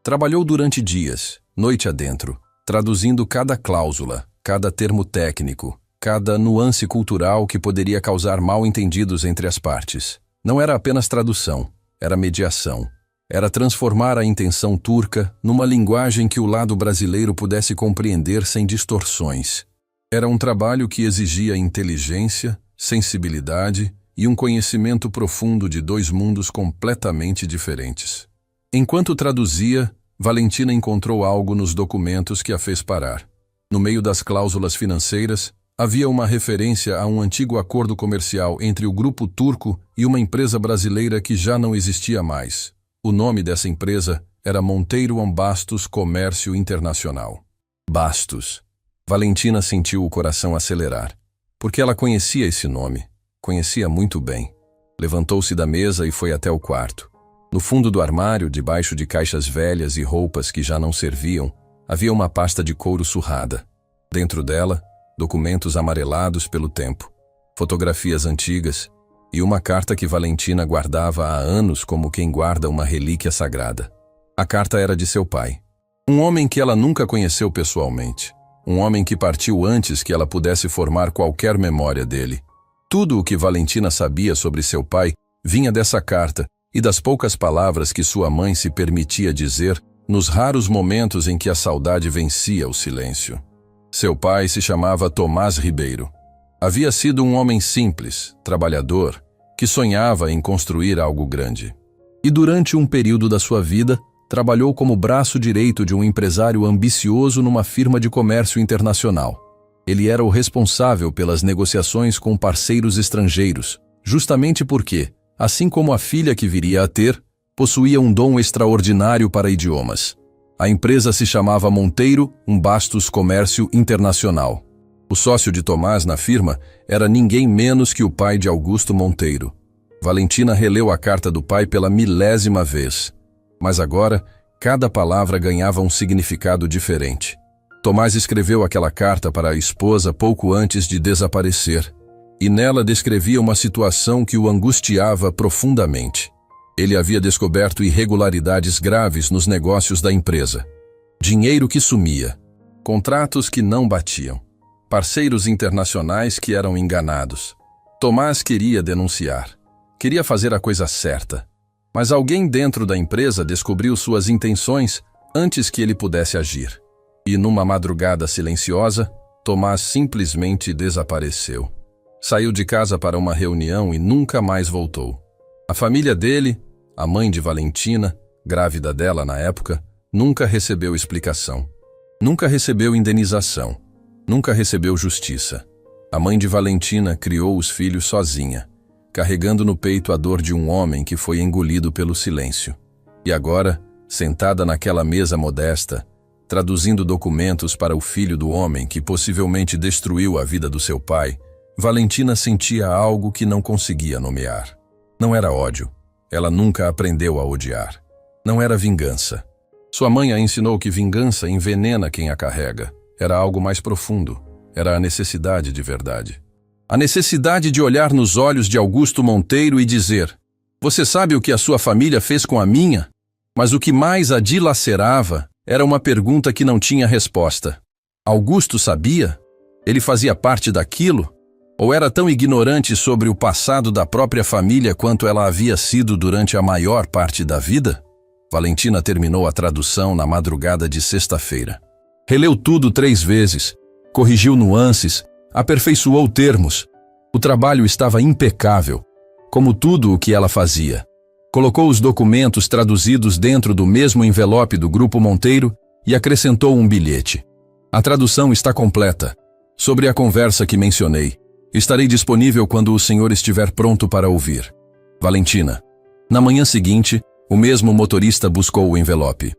Trabalhou durante dias, noite adentro, traduzindo cada cláusula, cada termo técnico, cada nuance cultural que poderia causar mal-entendidos entre as partes. Não era apenas tradução, era mediação. Era transformar a intenção turca numa linguagem que o lado brasileiro pudesse compreender sem distorções. Era um trabalho que exigia inteligência, sensibilidade e um conhecimento profundo de dois mundos completamente diferentes. Enquanto traduzia, Valentina encontrou algo nos documentos que a fez parar. No meio das cláusulas financeiras, havia uma referência a um antigo acordo comercial entre o grupo turco e uma empresa brasileira que já não existia mais. O nome dessa empresa era Monteiro Bastos Comércio Internacional. Bastos. Valentina sentiu o coração acelerar, porque ela conhecia esse nome. Conhecia muito bem. Levantou-se da mesa e foi até o quarto. No fundo do armário, debaixo de caixas velhas e roupas que já não serviam, havia uma pasta de couro surrada. Dentro dela, documentos amarelados pelo tempo, fotografias antigas e uma carta que Valentina guardava há anos como quem guarda uma relíquia sagrada. A carta era de seu pai. Um homem que ela nunca conheceu pessoalmente. Um homem que partiu antes que ela pudesse formar qualquer memória dele. Tudo o que Valentina sabia sobre seu pai vinha dessa carta e das poucas palavras que sua mãe se permitia dizer nos raros momentos em que a saudade vencia o silêncio. Seu pai se chamava Tomás Ribeiro. Havia sido um homem simples, trabalhador, que sonhava em construir algo grande. E durante um período da sua vida, trabalhou como braço direito de um empresário ambicioso numa firma de comércio internacional. Ele era o responsável pelas negociações com parceiros estrangeiros, justamente porque, assim como a filha que viria a ter, possuía um dom extraordinário para idiomas. A empresa se chamava Monteiro Bastos Comércio Internacional. O sócio de Tomás na firma era ninguém menos que o pai de Augusto Monteiro. Valentina releu a carta do pai pela 1000ª vez. Mas agora, cada palavra ganhava um significado diferente. Tomás escreveu aquela carta para a esposa pouco antes de desaparecer, e nela descrevia uma situação que o angustiava profundamente. Ele havia descoberto irregularidades graves nos negócios da empresa. Dinheiro que sumia, contratos que não batiam, parceiros internacionais que eram enganados. Tomás queria denunciar, queria fazer a coisa certa, mas alguém dentro da empresa descobriu suas intenções antes que ele pudesse agir. E numa madrugada silenciosa, Tomás simplesmente desapareceu. Saiu de casa para uma reunião e nunca mais voltou. A família dele, a mãe de Valentina, grávida dela na época, nunca recebeu explicação. Nunca recebeu indenização. Nunca recebeu justiça. A mãe de Valentina criou os filhos sozinha, carregando no peito a dor de um homem que foi engolido pelo silêncio. E agora, sentada naquela mesa modesta, traduzindo documentos para o filho do homem que possivelmente destruiu a vida do seu pai, Valentina sentia algo que não conseguia nomear. Não era ódio. Ela nunca aprendeu a odiar. Não era vingança. Sua mãe a ensinou que vingança envenena quem a carrega. Era algo mais profundo. Era a necessidade de verdade. A necessidade de olhar nos olhos de Augusto Monteiro e dizer: "Você sabe o que a sua família fez com a minha?" Mas o que mais a dilacerava era uma pergunta que não tinha resposta. Augusto sabia? Ele fazia parte daquilo? Ou era tão ignorante sobre o passado da própria família quanto ela havia sido durante a maior parte da vida? Valentina terminou a tradução na madrugada de sexta-feira. Releu tudo 3 vezes, corrigiu nuances, aperfeiçoou termos. O trabalho estava impecável, como tudo o que ela fazia. Colocou os documentos traduzidos dentro do mesmo envelope do Grupo Monteiro e acrescentou um bilhete. A tradução está completa. Sobre a conversa que mencionei, estarei disponível quando o senhor estiver pronto para ouvir. Valentina. Na manhã seguinte, o mesmo motorista buscou o envelope.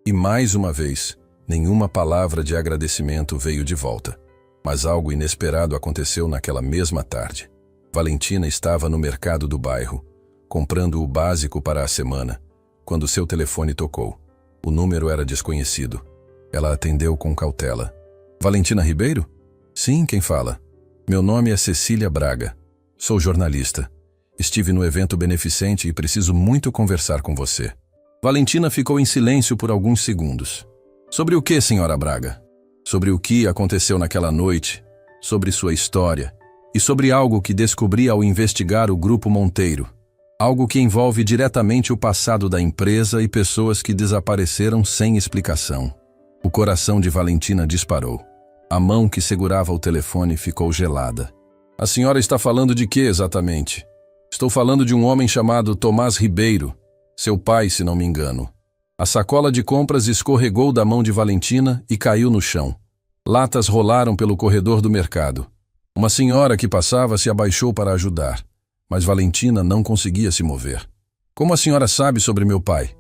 E mais uma vez, nenhuma palavra de agradecimento veio de volta. Mas algo inesperado aconteceu naquela mesma tarde. Valentina estava no mercado do bairro, comprando o básico para a semana, quando seu telefone tocou. O número era desconhecido. Ela atendeu com cautela. Valentina Ribeiro? Sim, quem fala? Meu nome é Cecília Braga. Sou jornalista. Estive no evento beneficente e preciso muito conversar com você. Valentina ficou em silêncio por alguns segundos. Sobre o que, senhora Braga? Sobre o que aconteceu naquela noite, sobre sua história e sobre algo que descobri ao investigar o Grupo Monteiro. Algo que envolve diretamente o passado da empresa e pessoas que desapareceram sem explicação. O coração de Valentina disparou. A mão que segurava o telefone ficou gelada. A senhora está falando de quê exatamente? Estou falando de um homem chamado Tomás Ribeiro, seu pai, se não me engano. A sacola de compras escorregou da mão de Valentina e caiu no chão. Latas rolaram pelo corredor do mercado. Uma senhora que passava se abaixou para ajudar, mas Valentina não conseguia se mover. Como a senhora sabe sobre meu pai?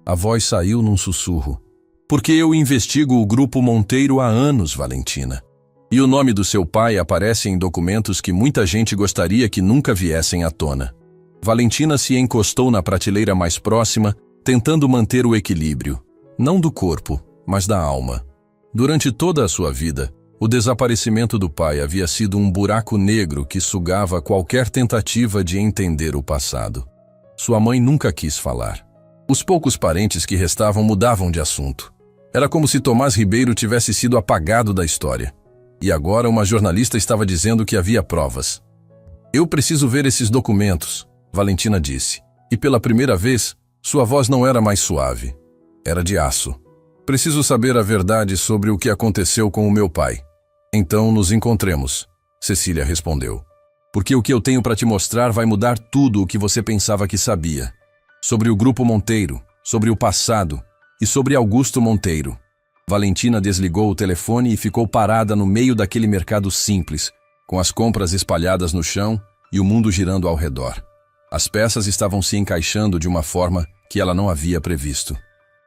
A voz saiu num sussurro. Porque eu investigo o Grupo Monteiro há anos, Valentina. E o nome do seu pai aparece em documentos que muita gente gostaria que nunca viessem à tona. Valentina se encostou na prateleira mais próxima, tentando manter o equilíbrio, não do corpo, mas da alma. Durante toda a sua vida, o desaparecimento do pai havia sido um buraco negro que sugava qualquer tentativa de entender o passado. Sua mãe nunca quis falar. Os poucos parentes que restavam mudavam de assunto. Era como se Tomás Ribeiro tivesse sido apagado da história. E agora uma jornalista estava dizendo que havia provas. Eu preciso ver esses documentos, Valentina disse. E pela primeira vez, sua voz não era mais suave. Era de aço. Preciso saber a verdade sobre o que aconteceu com o meu pai. Então nos encontremos, Cecília respondeu. Porque o que eu tenho para te mostrar vai mudar tudo o que você pensava que sabia. Sobre o Grupo Monteiro, sobre o passado e sobre Augusto Monteiro. Valentina desligou o telefone e ficou parada no meio daquele mercado simples, com as compras espalhadas no chão e o mundo girando ao redor. As peças estavam se encaixando de uma forma que ela não havia previsto.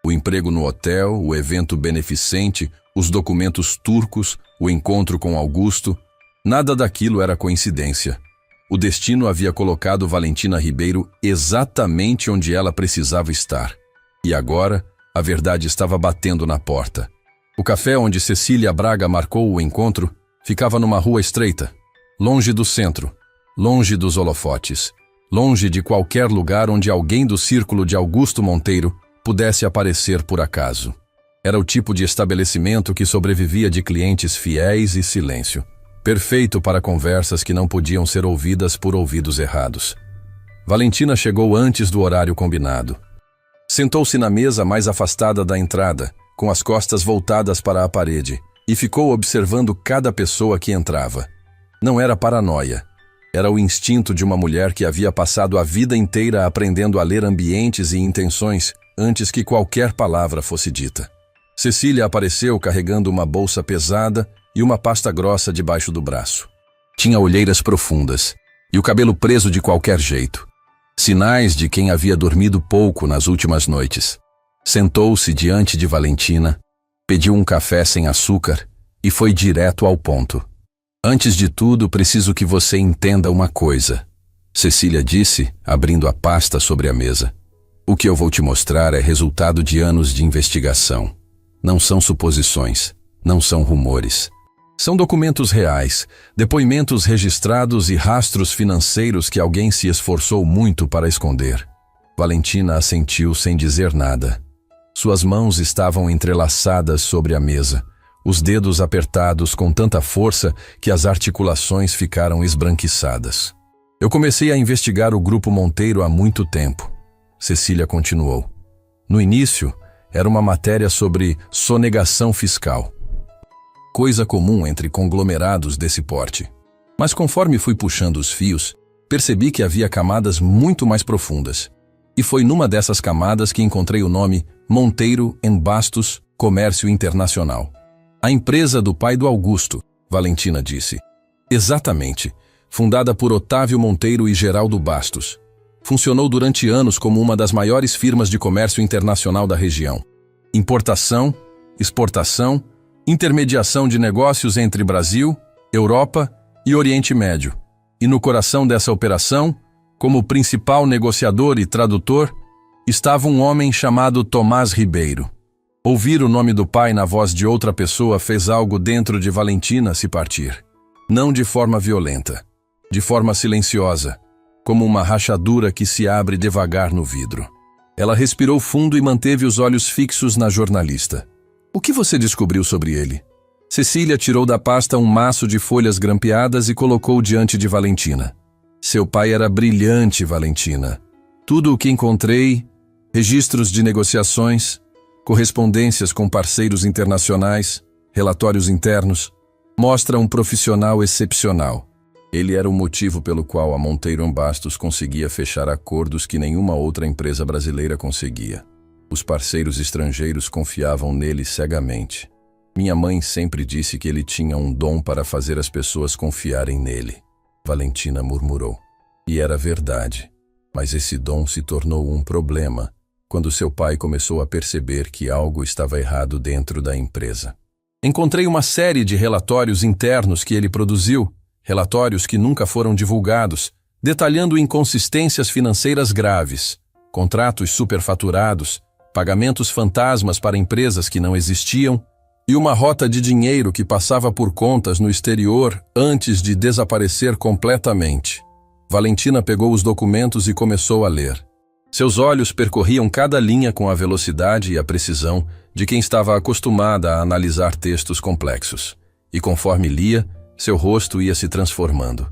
O emprego no hotel, o evento beneficente, os documentos turcos, o encontro com Augusto, nada daquilo era coincidência. O destino havia colocado Valentina Ribeiro exatamente onde ela precisava estar. E agora, a verdade estava batendo na porta. O café onde Cecília Braga marcou o encontro ficava numa rua estreita, longe do centro, longe dos holofotes, longe de qualquer lugar onde alguém do círculo de Augusto Monteiro pudesse aparecer por acaso. Era o tipo de estabelecimento que sobrevivia de clientes fiéis e silêncio, perfeito para conversas que não podiam ser ouvidas por ouvidos errados. Valentina chegou antes do horário combinado. Sentou-se na mesa mais afastada da entrada, com as costas voltadas para a parede, e ficou observando cada pessoa que entrava. Não era paranoia. Era o instinto de uma mulher que havia passado a vida inteira aprendendo a ler ambientes e intenções antes que qualquer palavra fosse dita. Cecília apareceu carregando uma bolsa pesada e uma pasta grossa debaixo do braço. Tinha olheiras profundas e o cabelo preso de qualquer jeito. Sinais de quem havia dormido pouco nas últimas noites. Sentou-se diante de Valentina Pediu um café sem açúcar e foi direto ao ponto. Antes de tudo, preciso que você entenda uma coisa, Cecília disse, abrindo a pasta sobre a mesa. O que eu vou te mostrar é resultado de anos de investigação. Não são suposições, não são rumores. São documentos reais, depoimentos registrados e rastros financeiros que alguém se esforçou muito para esconder. Valentina assentiu sem dizer nada. Suas mãos estavam entrelaçadas sobre a mesa, os dedos apertados com tanta força que as articulações ficaram esbranquiçadas. Eu comecei a investigar o Grupo Monteiro há muito tempo. Cecília continuou. No início, era uma matéria sobre sonegação fiscal. Coisa comum entre conglomerados desse porte. Mas conforme fui puxando os fios, percebi que havia camadas muito mais profundas. E foi numa dessas camadas que encontrei o nome Monteiro & Bastos Comércio Internacional. A empresa do pai do Augusto, Valentina disse. Exatamente, fundada por Otávio Monteiro e Geraldo Bastos. Funcionou durante anos como uma das maiores firmas de comércio internacional da região. Importação, exportação, intermediação de negócios entre Brasil, Europa e Oriente Médio. E no coração dessa operação, como principal negociador e tradutor, estava um homem chamado Tomás Ribeiro. Ouvir o nome do pai na voz de outra pessoa fez algo dentro de Valentina se partir. Não de forma violenta, de forma silenciosa, como uma rachadura que se abre devagar no vidro. Ela respirou fundo e manteve os olhos fixos na jornalista. O que você descobriu sobre ele? Cecília tirou da pasta um maço de folhas grampeadas e colocou diante de Valentina. Seu pai era brilhante, Valentina. Tudo o que encontrei, registros de negociações, correspondências com parceiros internacionais, relatórios internos, mostra um profissional excepcional. Ele era o motivo pelo qual a Monteiro & Bastos conseguia fechar acordos que nenhuma outra empresa brasileira conseguia. Os parceiros estrangeiros confiavam nele cegamente. Minha mãe sempre disse que ele tinha um dom para fazer as pessoas confiarem nele. Valentina murmurou. E era verdade, mas esse dom se tornou um problema quando seu pai começou a perceber que algo estava errado dentro da empresa. Encontrei uma série de relatórios internos que ele produziu, relatórios que nunca foram divulgados, detalhando inconsistências financeiras graves, contratos superfaturados, pagamentos fantasmas para empresas que não existiam e uma rota de dinheiro que passava por contas no exterior antes de desaparecer completamente. Valentina pegou os documentos e começou a ler. Seus olhos percorriam cada linha com a velocidade e a precisão de quem estava acostumada a analisar textos complexos. E conforme lia, seu rosto ia se transformando.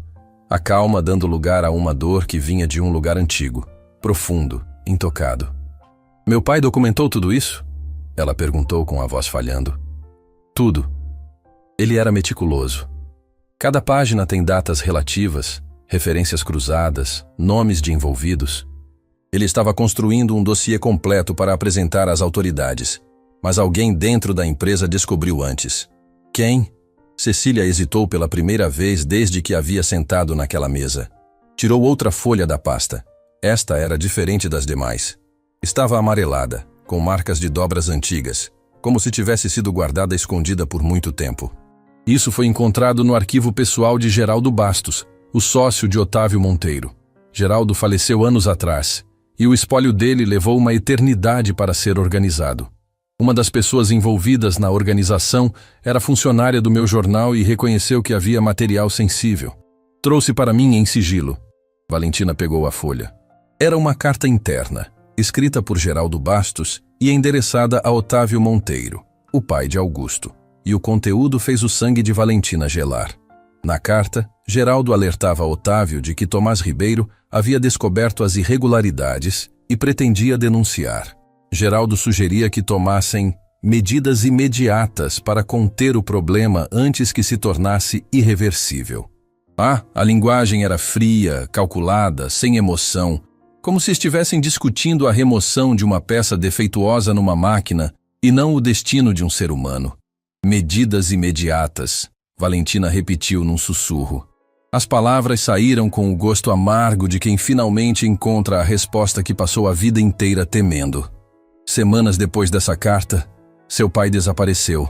A calma dando lugar a uma dor que vinha de um lugar antigo, profundo, intocado. Meu pai documentou tudo isso? Ela perguntou com a voz falhando. Tudo. Ele era meticuloso. Cada página tem datas relativas, referências cruzadas, nomes de envolvidos. Ele estava construindo um dossiê completo para apresentar às autoridades, mas alguém dentro da empresa descobriu antes. Quem? Cecília hesitou pela primeira vez desde que havia sentado naquela mesa. Tirou outra folha da pasta. Esta era diferente das demais. Estava amarelada, com marcas de dobras antigas, como se tivesse sido guardada escondida por muito tempo. Isso foi encontrado no arquivo pessoal de Geraldo Bastos, o sócio de Otávio Monteiro. Geraldo faleceu anos atrás, e o espólio dele levou uma eternidade para ser organizado. Uma das pessoas envolvidas na organização era funcionária do meu jornal e reconheceu que havia material sensível. Trouxe para mim em sigilo. Valentina pegou a folha. Era uma carta interna, escrita por Geraldo Bastos e endereçada a Otávio Monteiro, o pai de Augusto, e o conteúdo fez o sangue de Valentina gelar. Na carta, Geraldo alertava Otávio de que Tomás Ribeiro havia descoberto as irregularidades e pretendia denunciar. Geraldo sugeria que tomassem medidas imediatas para conter o problema antes que se tornasse irreversível. A linguagem era fria, calculada, sem emoção, como se estivessem discutindo a remoção de uma peça defeituosa numa máquina e não o destino de um ser humano. Medidas imediatas, Valentina repetiu num sussurro. As palavras saíram com o gosto amargo de quem finalmente encontra a resposta que passou a vida inteira temendo. Semanas depois dessa carta, Seu pai desapareceu.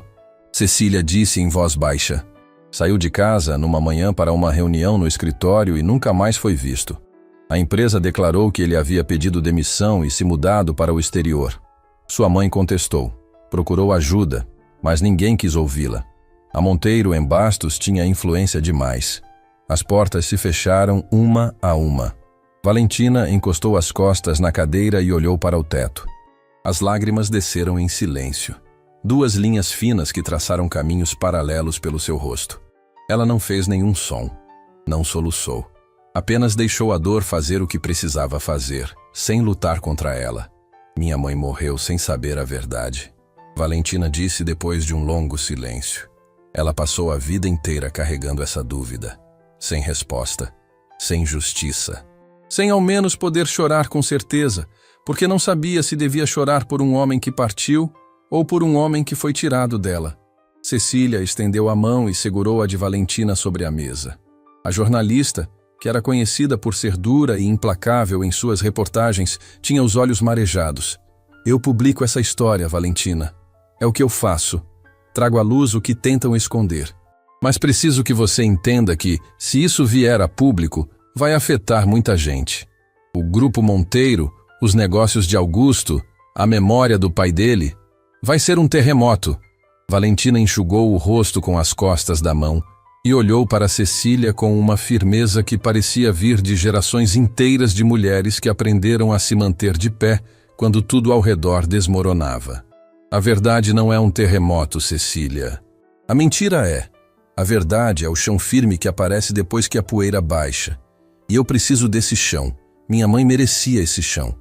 Cecília disse em voz baixa. Saiu de casa numa manhã para uma reunião no escritório e nunca mais foi visto. A empresa declarou que ele havia pedido demissão e se mudado para o exterior. Sua mãe contestou. Procurou ajuda, mas ninguém quis ouvi-la. A Monteiro em Bastos tinha influência demais. As portas se fecharam uma a uma. Valentina encostou as costas na cadeira e olhou para o teto. As lágrimas desceram em silêncio. 2 linhas finas que traçaram caminhos paralelos pelo seu rosto. Ela não fez nenhum som. Não soluçou. Apenas deixou a dor fazer o que precisava fazer, sem lutar contra ela. Minha mãe morreu sem saber a verdade. Valentina disse depois de um longo silêncio. Ela passou a vida inteira carregando essa dúvida. Sem resposta. Sem justiça. Sem ao menos poder chorar com certeza, porque não sabia se devia chorar por um homem que partiu ou por um homem que foi tirado dela. Cecília estendeu a mão e segurou a de Valentina sobre a mesa. A jornalista, que era conhecida por ser dura e implacável em suas reportagens, tinha os olhos marejados. Eu publico essa história, Valentina. É o que eu faço. Trago à luz o que tentam esconder. Mas preciso que você entenda que, se isso vier a público, vai afetar muita gente. O Grupo Monteiro, os negócios de Augusto, a memória do pai dele, vai ser um terremoto. Valentina enxugou o rosto com as costas da mão e olhou para Cecília com uma firmeza que parecia vir de gerações inteiras de mulheres que aprenderam a se manter de pé quando tudo ao redor desmoronava. A verdade não é um terremoto, Cecília. A mentira é. A verdade é o chão firme que aparece depois que a poeira baixa. E eu preciso desse chão. Minha mãe merecia esse chão.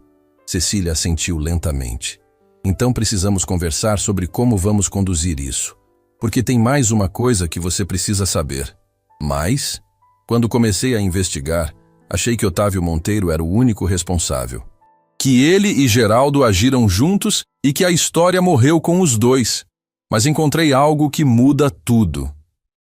Cecília assentiu lentamente. Então precisamos conversar sobre como vamos conduzir isso. Porque tem mais uma coisa que você precisa saber. Mas, quando comecei a investigar, achei que Otávio Monteiro era o único responsável. Que ele e Geraldo agiram juntos e que a história morreu com os dois. Mas encontrei algo que muda tudo.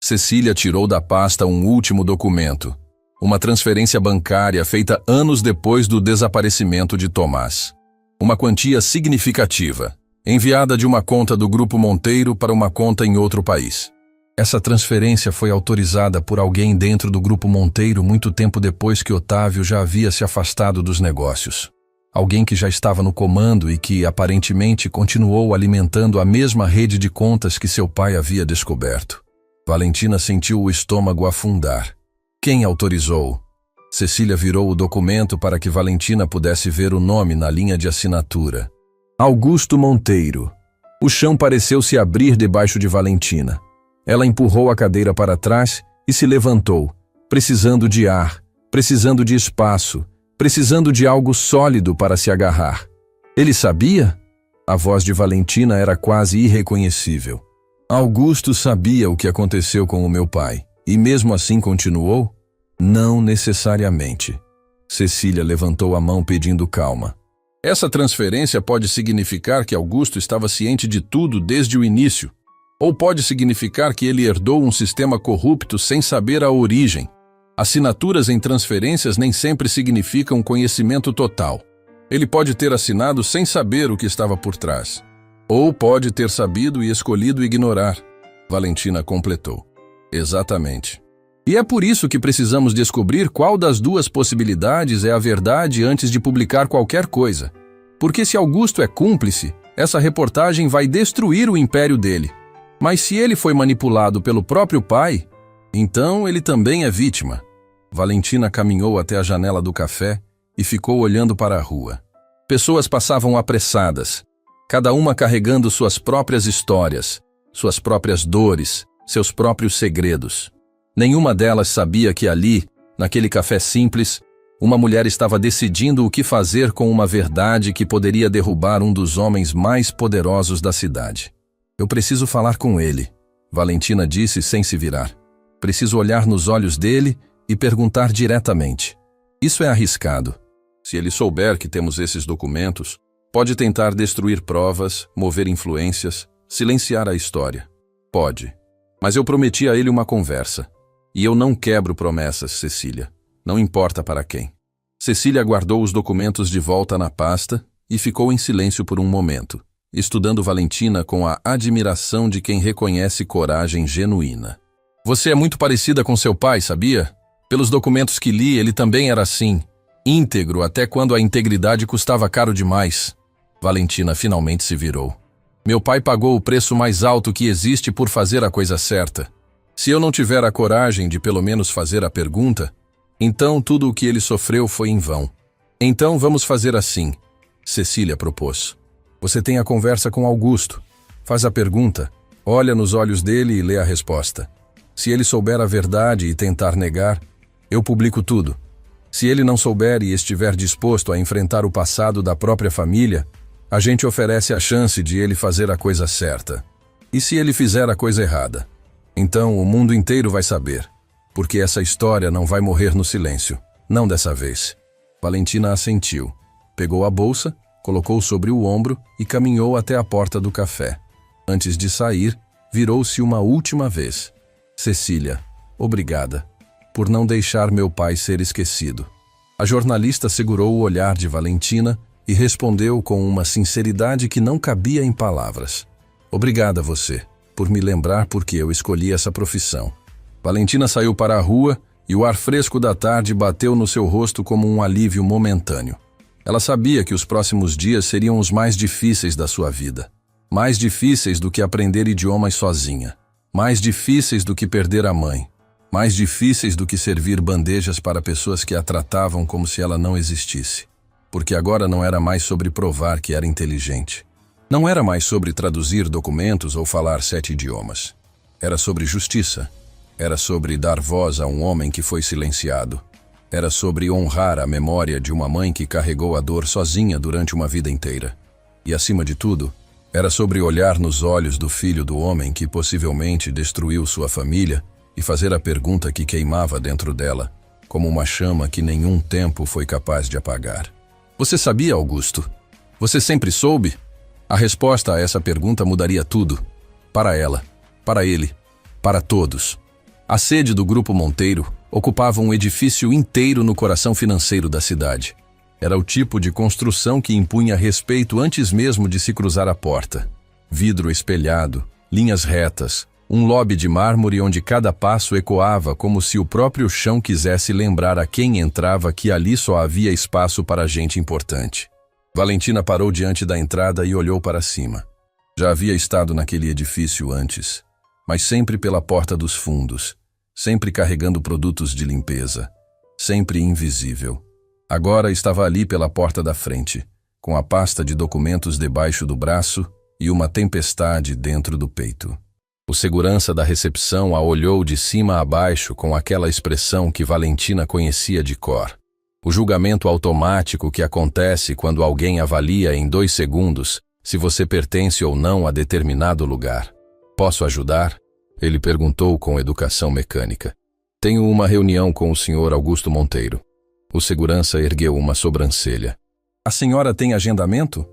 Cecília tirou da pasta um último documento. Uma transferência bancária feita anos depois do desaparecimento de Tomás. Uma quantia significativa, enviada de uma conta do Grupo Monteiro para uma conta em outro país. Essa transferência foi autorizada por alguém dentro do Grupo Monteiro muito tempo depois que Otávio já havia se afastado dos negócios. Alguém que já estava no comando e que, aparentemente, continuou alimentando a mesma rede de contas que seu pai havia descoberto. Valentina sentiu o estômago afundar. Quem autorizou? Cecília virou o documento para que Valentina pudesse ver o nome na linha de assinatura. Augusto Monteiro. O chão pareceu se abrir debaixo de Valentina. Ela empurrou a cadeira para trás e se levantou, precisando de ar, precisando de espaço, precisando de algo sólido para se agarrar. Ele sabia? A voz de Valentina era quase irreconhecível. Augusto sabia o que aconteceu com o meu pai, e mesmo assim continuou? Não necessariamente. Cecília levantou a mão pedindo calma. Essa transferência pode significar que Augusto estava ciente de tudo desde o início, ou pode significar que ele herdou um sistema corrupto sem saber a origem. Assinaturas em transferências nem sempre significam conhecimento total. Ele pode ter assinado sem saber o que estava por trás. Ou pode ter sabido e escolhido ignorar. Valentina completou. Exatamente. E é por isso que precisamos descobrir qual das duas possibilidades é a verdade antes de publicar qualquer coisa. Porque se Augusto é cúmplice, essa reportagem vai destruir o império dele. Mas se ele foi manipulado pelo próprio pai, então ele também é vítima. Valentina caminhou até a janela do café e ficou olhando para a rua. Pessoas passavam apressadas, cada uma carregando suas próprias histórias, suas próprias dores, seus próprios segredos. Nenhuma delas sabia que ali, naquele café simples, uma mulher estava decidindo o que fazer com uma verdade que poderia derrubar um dos homens mais poderosos da cidade. Eu preciso falar com ele, Valentina disse sem se virar. Preciso olhar nos olhos dele e perguntar diretamente. Isso é arriscado. Se ele souber que temos esses documentos, pode tentar destruir provas, mover influências, silenciar a história. Pode. Mas eu prometi a ele uma conversa. E eu não quebro promessas, Cecília. Não importa para quem. Cecília guardou os documentos de volta na pasta e ficou em silêncio por um momento. estudando Valentina com a admiração de quem reconhece coragem genuína. Você é muito parecida com seu pai, sabia? Pelos documentos que li, ele também era assim, íntegro até quando a integridade custava caro demais. Valentina finalmente se virou. Meu pai pagou o preço mais alto que existe por fazer a coisa certa. Se eu não tiver a coragem de pelo menos fazer a pergunta, então tudo o que ele sofreu foi em vão. Então vamos fazer assim, Cecília propôs. Você tem a conversa com Augusto. Faz a pergunta, olha nos olhos dele e lê a resposta. Se ele souber a verdade e tentar negar, eu publico tudo. Se ele não souber e estiver disposto a enfrentar o passado da própria família, a gente oferece a chance de ele fazer a coisa certa. E se ele fizer a coisa errada? Então o mundo inteiro vai saber, porque essa história não vai morrer no silêncio. Não dessa vez. Valentina assentiu. Pegou a bolsa, colocou sobre o ombro e caminhou até a porta do café. Antes de sair, virou-se uma última vez. Cecília, obrigada por não deixar meu pai ser esquecido. A jornalista segurou o olhar de Valentina e respondeu com uma sinceridade que não cabia em palavras. Obrigada você, por me lembrar porque eu escolhi essa profissão. Valentina saiu para a rua e o ar fresco da tarde bateu no seu rosto como um alívio momentâneo. Ela sabia que os próximos dias seriam os mais difíceis da sua vida. Mais difíceis do que aprender idiomas sozinha. Mais difíceis do que perder a mãe. Mais difíceis do que servir bandejas para pessoas que a tratavam como se ela não existisse. Porque agora não era mais sobre provar que era inteligente. Não era mais sobre traduzir documentos ou falar 7 idiomas. Era sobre justiça. Era sobre dar voz a um homem que foi silenciado. Era sobre honrar a memória de uma mãe que carregou a dor sozinha durante uma vida inteira. E, acima de tudo, era sobre olhar nos olhos do filho do homem que possivelmente destruiu sua família e fazer a pergunta que queimava dentro dela, como uma chama que nenhum tempo foi capaz de apagar. Você sabia, Augusto? Você sempre soube? A resposta a essa pergunta mudaria tudo. Para ela, para ele, para todos. A sede do Grupo Monteiro ocupava um edifício inteiro no coração financeiro da cidade. Era o tipo de construção que impunha respeito antes mesmo de se cruzar a porta. Vidro espelhado, linhas retas, um lobby de mármore onde cada passo ecoava como se o próprio chão quisesse lembrar a quem entrava que ali só havia espaço para gente importante. Valentina parou diante da entrada e olhou para cima. Já havia estado naquele edifício antes, mas sempre pela porta dos fundos, sempre carregando produtos de limpeza, sempre invisível. Agora estava ali pela porta da frente, com a pasta de documentos debaixo do braço e uma tempestade dentro do peito. O segurança da recepção a olhou de cima a baixo com aquela expressão que Valentina conhecia de cor. O julgamento automático que acontece quando alguém avalia em 2 segundos se você pertence ou não a determinado lugar. Posso ajudar? Ele perguntou com educação mecânica. Tenho uma reunião com o Sr. Augusto Monteiro. O segurança ergueu uma sobrancelha. A senhora tem agendamento?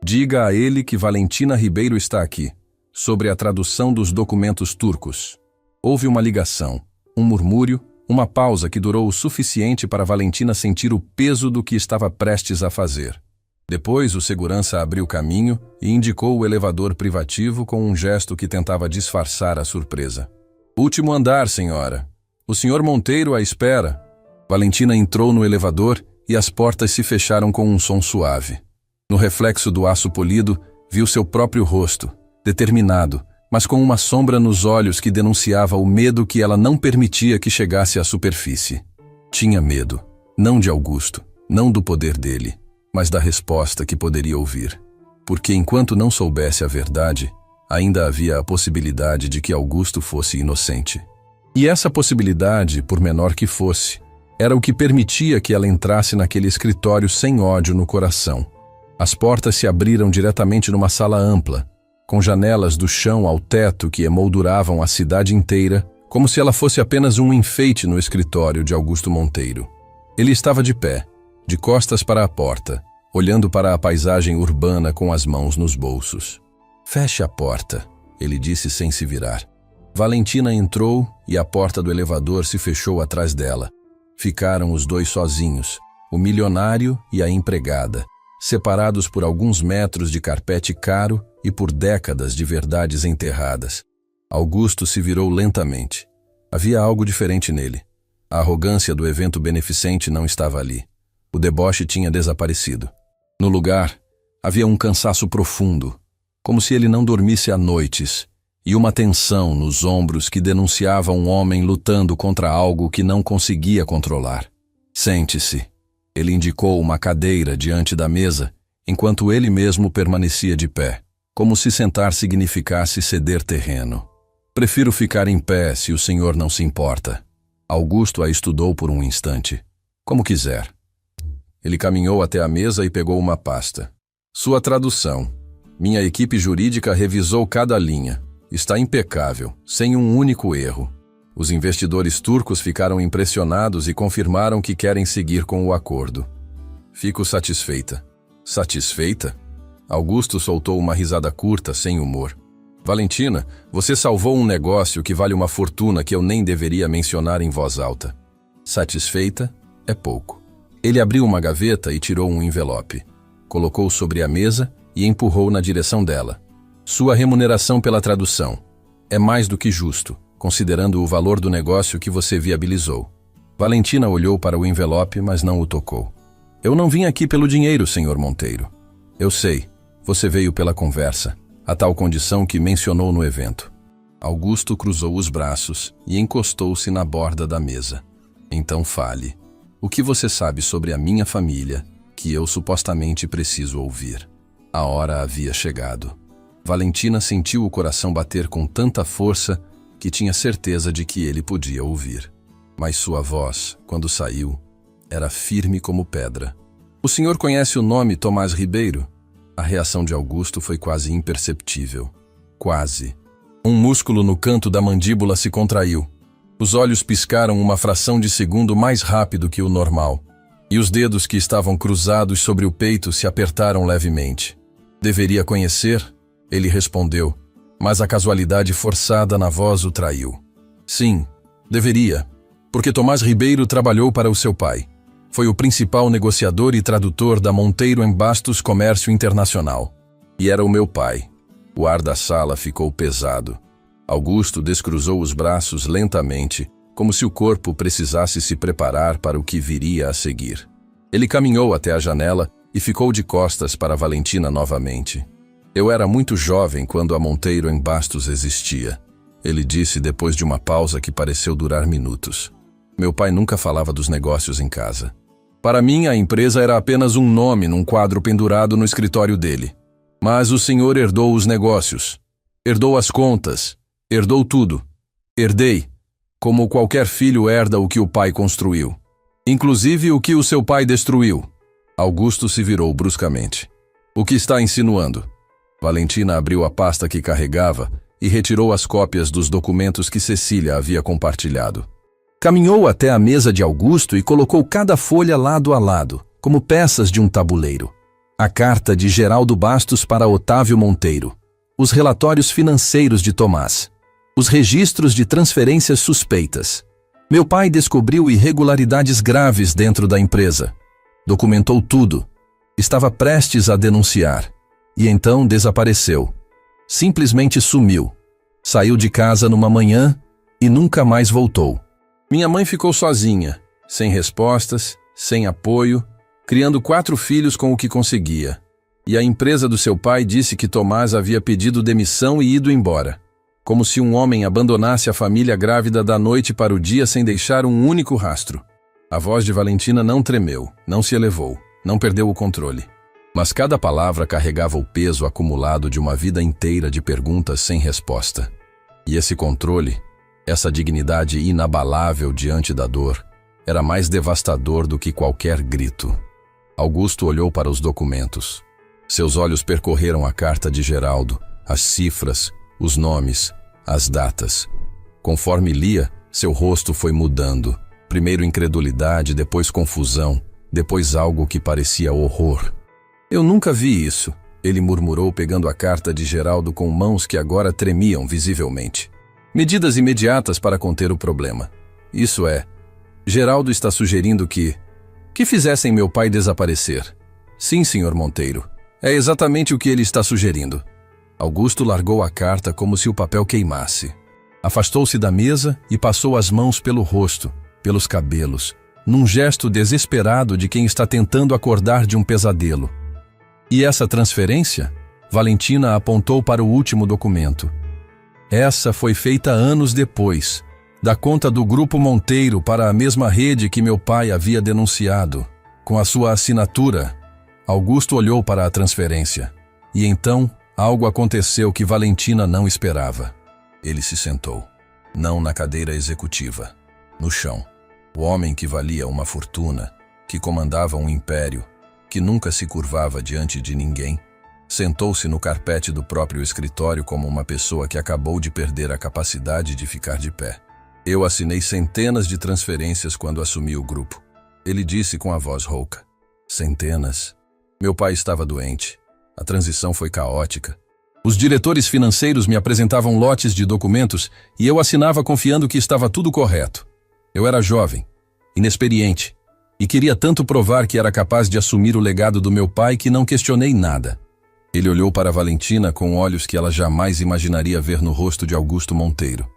Diga a ele que Valentina Ribeiro está aqui, sobre a tradução dos documentos turcos. Houve uma ligação, um murmúrio, uma pausa que durou o suficiente para Valentina sentir o peso do que estava prestes a fazer. Depois, o segurança abriu caminho e indicou o elevador privativo com um gesto que tentava disfarçar a surpresa. Último andar, senhora. O senhor Monteiro a espera. Valentina entrou no elevador e as portas se fecharam com um som suave. No reflexo do aço polido, viu seu próprio rosto, determinado, mas com uma sombra nos olhos que denunciava o medo que ela não permitia que chegasse à superfície. Tinha medo, não de Augusto, não do poder dele, mas da resposta que poderia ouvir. Porque enquanto não soubesse a verdade, ainda havia a possibilidade de que Augusto fosse inocente. E essa possibilidade, por menor que fosse, era o que permitia que ela entrasse naquele escritório sem ódio no coração. As portas se abriram diretamente numa sala ampla, com janelas do chão ao teto que emolduravam a cidade inteira, como se ela fosse apenas um enfeite no escritório de Augusto Monteiro. Ele estava de pé, de costas para a porta, olhando para a paisagem urbana com as mãos nos bolsos. Feche a porta, ele disse sem se virar. Valentina entrou e a porta do elevador se fechou atrás dela. Ficaram os dois sozinhos, o milionário e a empregada, separados por alguns metros de carpete caro e por décadas de verdades enterradas. Augusto se virou lentamente. Havia algo diferente nele. A arrogância do evento beneficente não estava ali. O deboche tinha desaparecido. No lugar, havia um cansaço profundo, como se ele não dormisse há noites, e uma tensão nos ombros que denunciava um homem lutando contra algo que não conseguia controlar. Sente-se. Ele indicou uma cadeira diante da mesa, enquanto ele mesmo permanecia de pé, como se sentar significasse ceder terreno. Prefiro ficar em pé se o senhor não se importa. Augusto a estudou por um instante. Como quiser. Ele caminhou até a mesa e pegou uma pasta. Sua tradução. Minha equipe jurídica revisou cada linha. Está impecável, sem um único erro. Os investidores turcos ficaram impressionados e confirmaram que querem seguir com o acordo. Fico satisfeita. Satisfeita? Augusto soltou uma risada curta, sem humor. Valentina, você salvou um negócio que vale uma fortuna que eu nem deveria mencionar em voz alta. Satisfeita é pouco. Ele abriu uma gaveta e tirou um envelope. Colocou sobre a mesa e empurrou na direção dela. Sua remuneração pela tradução. É mais do que justo, considerando o valor do negócio que você viabilizou. Valentina olhou para o envelope, mas não o tocou. Eu não vim aqui pelo dinheiro, senhor Monteiro. Eu sei, você veio pela conversa, a tal condição que mencionou no evento. Augusto cruzou os braços e encostou-se na borda da mesa. Então fale. O que você sabe sobre a minha família, que eu supostamente preciso ouvir? A hora havia chegado. Valentina sentiu o coração bater com tanta força que tinha certeza de que ele podia ouvir. Mas sua voz, quando saiu, era firme como pedra. O senhor conhece o nome Tomás Ribeiro? A reação de Augusto foi quase imperceptível. Quase. Um músculo no canto da mandíbula se contraiu. Os olhos piscaram uma fração de segundo mais rápido que o normal, e os dedos que estavam cruzados sobre o peito se apertaram levemente. Deveria conhecer? Ele respondeu, mas a casualidade forçada na voz o traiu. Sim, deveria, porque Tomás Ribeiro trabalhou para o seu pai. Foi o principal negociador e tradutor da Monteiro & Bastos Comércio Internacional. E era o meu pai. O ar da sala ficou pesado. Augusto descruzou os braços lentamente, como se o corpo precisasse se preparar para o que viria a seguir. Ele caminhou até a janela e ficou de costas para Valentina novamente. Eu era muito jovem quando a Monteiro & Bastos existia, ele disse depois de uma pausa que pareceu durar minutos. Meu pai nunca falava dos negócios em casa. Para mim, a empresa era apenas um nome num quadro pendurado no escritório dele. Mas o senhor herdou os negócios, herdou as contas, herdou tudo. Herdei, como qualquer filho herda o que o pai construiu. Inclusive o que o seu pai destruiu. Augusto se virou bruscamente. O que está insinuando? Valentina abriu a pasta que carregava e retirou as cópias dos documentos que Cecília havia compartilhado. Caminhou até a mesa de Augusto e colocou cada folha lado a lado, como peças de um tabuleiro. A carta de Geraldo Bastos para Otávio Monteiro. Os relatórios financeiros de Tomás. Os registros de transferências suspeitas. Meu pai descobriu irregularidades graves dentro da empresa. Documentou tudo. Estava prestes a denunciar. E então desapareceu. Simplesmente sumiu. Saiu de casa numa manhã e nunca mais voltou. Minha mãe ficou sozinha, sem respostas, sem apoio, criando 4 filhos com o que conseguia. E a empresa do seu pai disse que Tomás havia pedido demissão e ido embora. Como se um homem abandonasse a família grávida da noite para o dia sem deixar um único rastro. A voz de Valentina não tremeu, não se elevou, não perdeu o controle. Mas cada palavra carregava o peso acumulado de uma vida inteira de perguntas sem resposta. E esse controle, essa dignidade inabalável diante da dor, era mais devastador do que qualquer grito. Augusto olhou para os documentos. Seus olhos percorreram a carta de Geraldo, as cifras, os nomes, as datas. Conforme lia, seu rosto foi mudando. Primeiro incredulidade, depois confusão, depois algo que parecia horror. Eu nunca vi isso, ele murmurou pegando a carta de Geraldo com mãos que agora tremiam visivelmente. Medidas imediatas para conter o problema. Isso é, Geraldo está sugerindo que fizessem meu pai desaparecer. Sim, senhor Monteiro. É exatamente o que ele está sugerindo. Augusto largou a carta como se o papel queimasse. Afastou-se da mesa e passou as mãos pelo rosto, pelos cabelos, num gesto desesperado de quem está tentando acordar de um pesadelo. E essa transferência? Valentina apontou para o último documento. Essa foi feita anos depois, da conta do Grupo Monteiro para a mesma rede que meu pai havia denunciado. Com a sua assinatura, Augusto olhou para a transferência. E então, algo aconteceu que Valentina não esperava. Ele se sentou. Não na cadeira executiva. No chão. O homem que valia uma fortuna, que comandava um império, que nunca se curvava diante de ninguém, sentou-se no carpete do próprio escritório como uma pessoa que acabou de perder a capacidade de ficar de pé. Eu assinei centenas de transferências quando assumi o grupo. Ele disse com a voz rouca. Centenas. Meu pai estava doente. A transição foi caótica. Os diretores financeiros me apresentavam lotes de documentos e eu assinava confiando que estava tudo correto. Eu era jovem, inexperiente, e queria tanto provar que era capaz de assumir o legado do meu pai que não questionei nada. Ele olhou para Valentina com olhos que ela jamais imaginaria ver no rosto de Augusto Monteiro.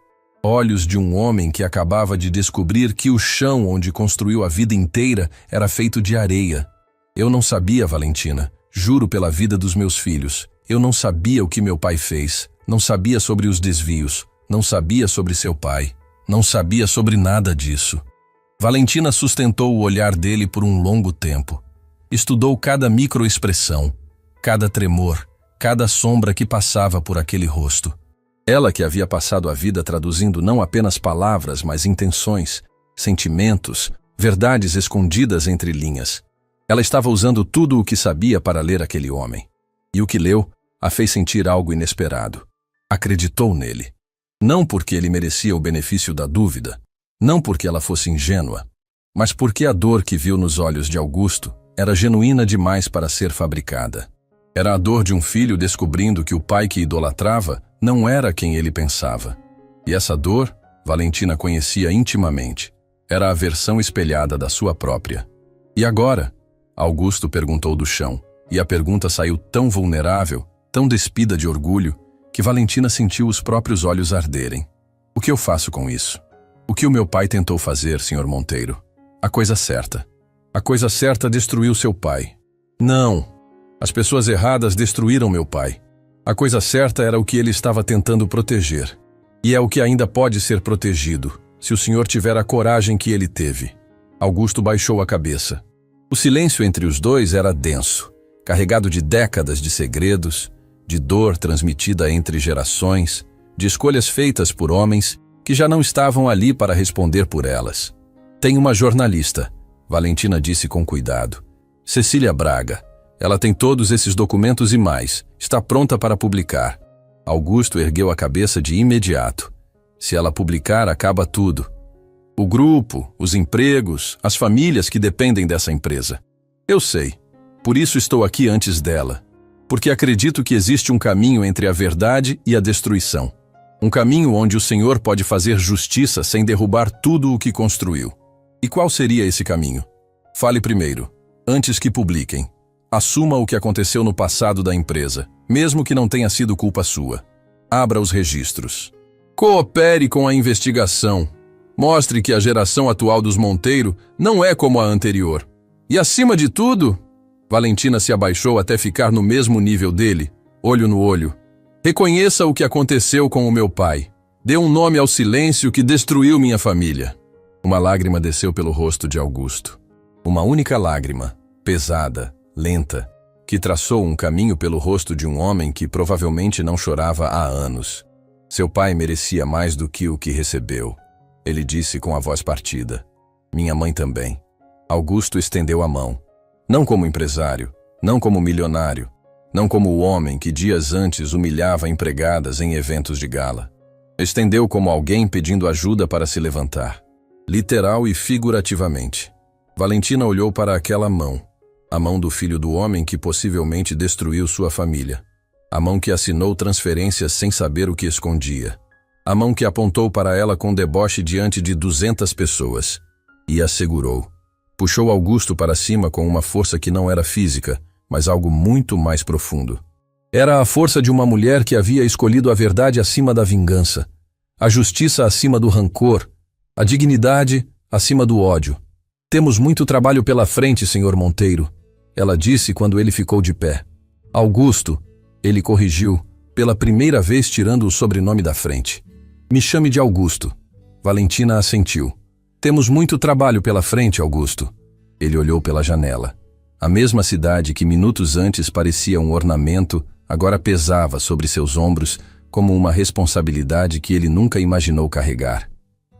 Olhos de um homem que acabava de descobrir que o chão onde construiu a vida inteira era feito de areia. Eu não sabia, Valentina, juro pela vida dos meus filhos. Eu não sabia o que meu pai fez, não sabia sobre os desvios, não sabia sobre seu pai, não sabia sobre nada disso. Valentina sustentou o olhar dele por um longo tempo. Estudou cada microexpressão, cada tremor, cada sombra que passava por aquele rosto. Ela que havia passado a vida traduzindo não apenas palavras, mas intenções, sentimentos, verdades escondidas entre linhas. Ela estava usando tudo o que sabia para ler aquele homem. E o que leu a fez sentir algo inesperado. Acreditou nele. Não porque ele merecia o benefício da dúvida, não porque ela fosse ingênua, mas porque a dor que viu nos olhos de Augusto era genuína demais para ser fabricada. Era a dor de um filho descobrindo que o pai que idolatrava não era quem ele pensava. E essa dor, Valentina conhecia intimamente. Era a versão espelhada da sua própria. E agora? Augusto perguntou do chão, e a pergunta saiu tão vulnerável, tão despida de orgulho, que Valentina sentiu os próprios olhos arderem. O que eu faço com isso? O que o meu pai tentou fazer, senhor Monteiro? A coisa certa. A coisa certa destruiu seu pai. Não. As pessoas erradas destruíram meu pai. A coisa certa era o que ele estava tentando proteger. E é o que ainda pode ser protegido, se o senhor tiver a coragem que ele teve. Augusto baixou a cabeça. O silêncio entre os dois era denso, carregado de décadas de segredos, de dor transmitida entre gerações, de escolhas feitas por homens que já não estavam ali para responder por elas. Tem uma jornalista, Valentina disse com cuidado. Cecília Braga. Ela tem todos esses documentos e mais. Está pronta para publicar. Augusto ergueu a cabeça de imediato. Se ela publicar, acaba tudo. O grupo, os empregos, as famílias que dependem dessa empresa. Eu sei. Por isso estou aqui antes dela. Porque acredito que existe um caminho entre a verdade e a destruição. Um caminho onde o Senhor pode fazer justiça sem derrubar tudo o que construiu. E qual seria esse caminho? Fale primeiro, antes que publiquem. Assuma o que aconteceu no passado da empresa, mesmo que não tenha sido culpa sua. Abra os registros. Coopere com a investigação. Mostre que a geração atual dos Monteiro não é como a anterior. E acima de tudo, Valentina se abaixou até ficar no mesmo nível dele, olho no olho. Reconheça o que aconteceu com o meu pai. Dê um nome ao silêncio que destruiu minha família. Uma lágrima desceu pelo rosto de Augusto. Uma única lágrima, pesada, lenta, que traçou um caminho pelo rosto de um homem que provavelmente não chorava há anos. Seu pai merecia mais do que o que recebeu. Ele disse com a voz partida. Minha mãe também. Augusto estendeu a mão. Não como empresário, não como milionário, não como o homem que dias antes humilhava empregadas em eventos de gala. Estendeu como alguém pedindo ajuda para se levantar, literal e figurativamente. Valentina olhou para aquela mão, a mão do filho do homem que possivelmente destruiu sua família, a mão que assinou transferências sem saber o que escondia, a mão que apontou para ela com deboche diante de 200 pessoas, e a segurou. Puxou Augusto para cima com uma força que não era física, mas algo muito mais profundo. Era a força de uma mulher que havia escolhido a verdade acima da vingança, a justiça acima do rancor, a dignidade acima do ódio. Temos muito trabalho pela frente, Sr. Monteiro, ela disse quando ele ficou de pé. Augusto, ele corrigiu, pela primeira vez tirando o sobrenome da frente. Me chame de Augusto. Valentina assentiu. Temos muito trabalho pela frente, Augusto. Ele olhou pela janela. A mesma cidade que minutos antes parecia um ornamento, agora pesava sobre seus ombros como uma responsabilidade que ele nunca imaginou carregar.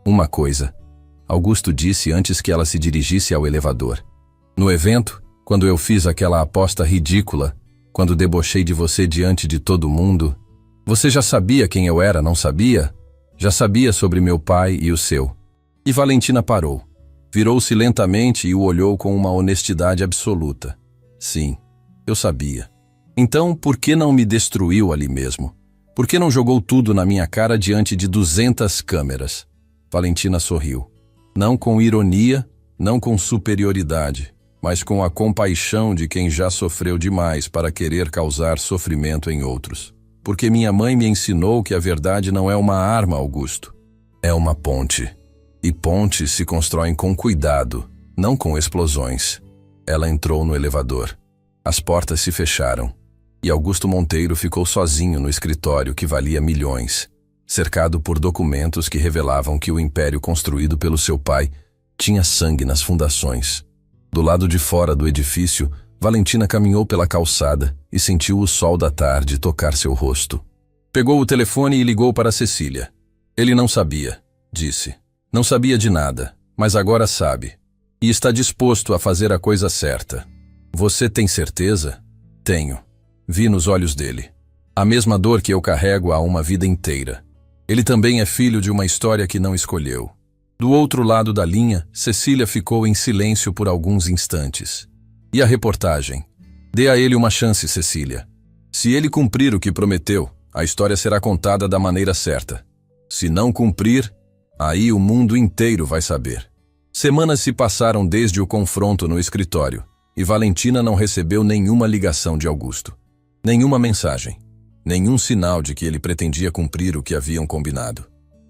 Uma coisa, Augusto disse antes que ela se dirigisse ao elevador. No evento, quando eu fiz aquela aposta ridícula, quando debochei de você diante de todo mundo, você já sabia quem eu era, não sabia? Já sabia sobre meu pai e o seu. E Valentina parou. Virou-se lentamente e o olhou com uma honestidade absoluta. Sim, eu sabia. Então, por que não me destruiu ali mesmo? Por que não jogou tudo na minha cara diante de 200 câmeras? Valentina sorriu. Não com ironia, não com superioridade, mas com a compaixão de quem já sofreu demais para querer causar sofrimento em outros. Porque minha mãe me ensinou que a verdade não é uma arma, Augusto. É uma ponte. E pontes se constroem com cuidado, não com explosões. Ela entrou no elevador. As portas se fecharam. E Augusto Monteiro ficou sozinho no escritório que valia milhões, cercado por documentos que revelavam que o império construído pelo seu pai tinha sangue nas fundações. Do lado de fora do edifício, Valentina caminhou pela calçada e sentiu o sol da tarde tocar seu rosto. Pegou o telefone e ligou para Cecília. Ele não sabia, disse. Não sabia de nada, mas agora sabe. E está disposto a fazer a coisa certa. Você tem certeza? Tenho. Vi nos olhos dele. A mesma dor que eu carrego há uma vida inteira. Ele também é filho de uma história que não escolheu. Do outro lado da linha, Cecília ficou em silêncio por alguns instantes. E a reportagem? Dê a ele uma chance, Cecília. Se ele cumprir o que prometeu, a história será contada da maneira certa. Se não cumprir, aí o mundo inteiro vai saber. Semanas se passaram desde o confronto no escritório, e Valentina não recebeu nenhuma ligação de Augusto. Nenhuma mensagem. Nenhum sinal de que ele pretendia cumprir o que haviam combinado.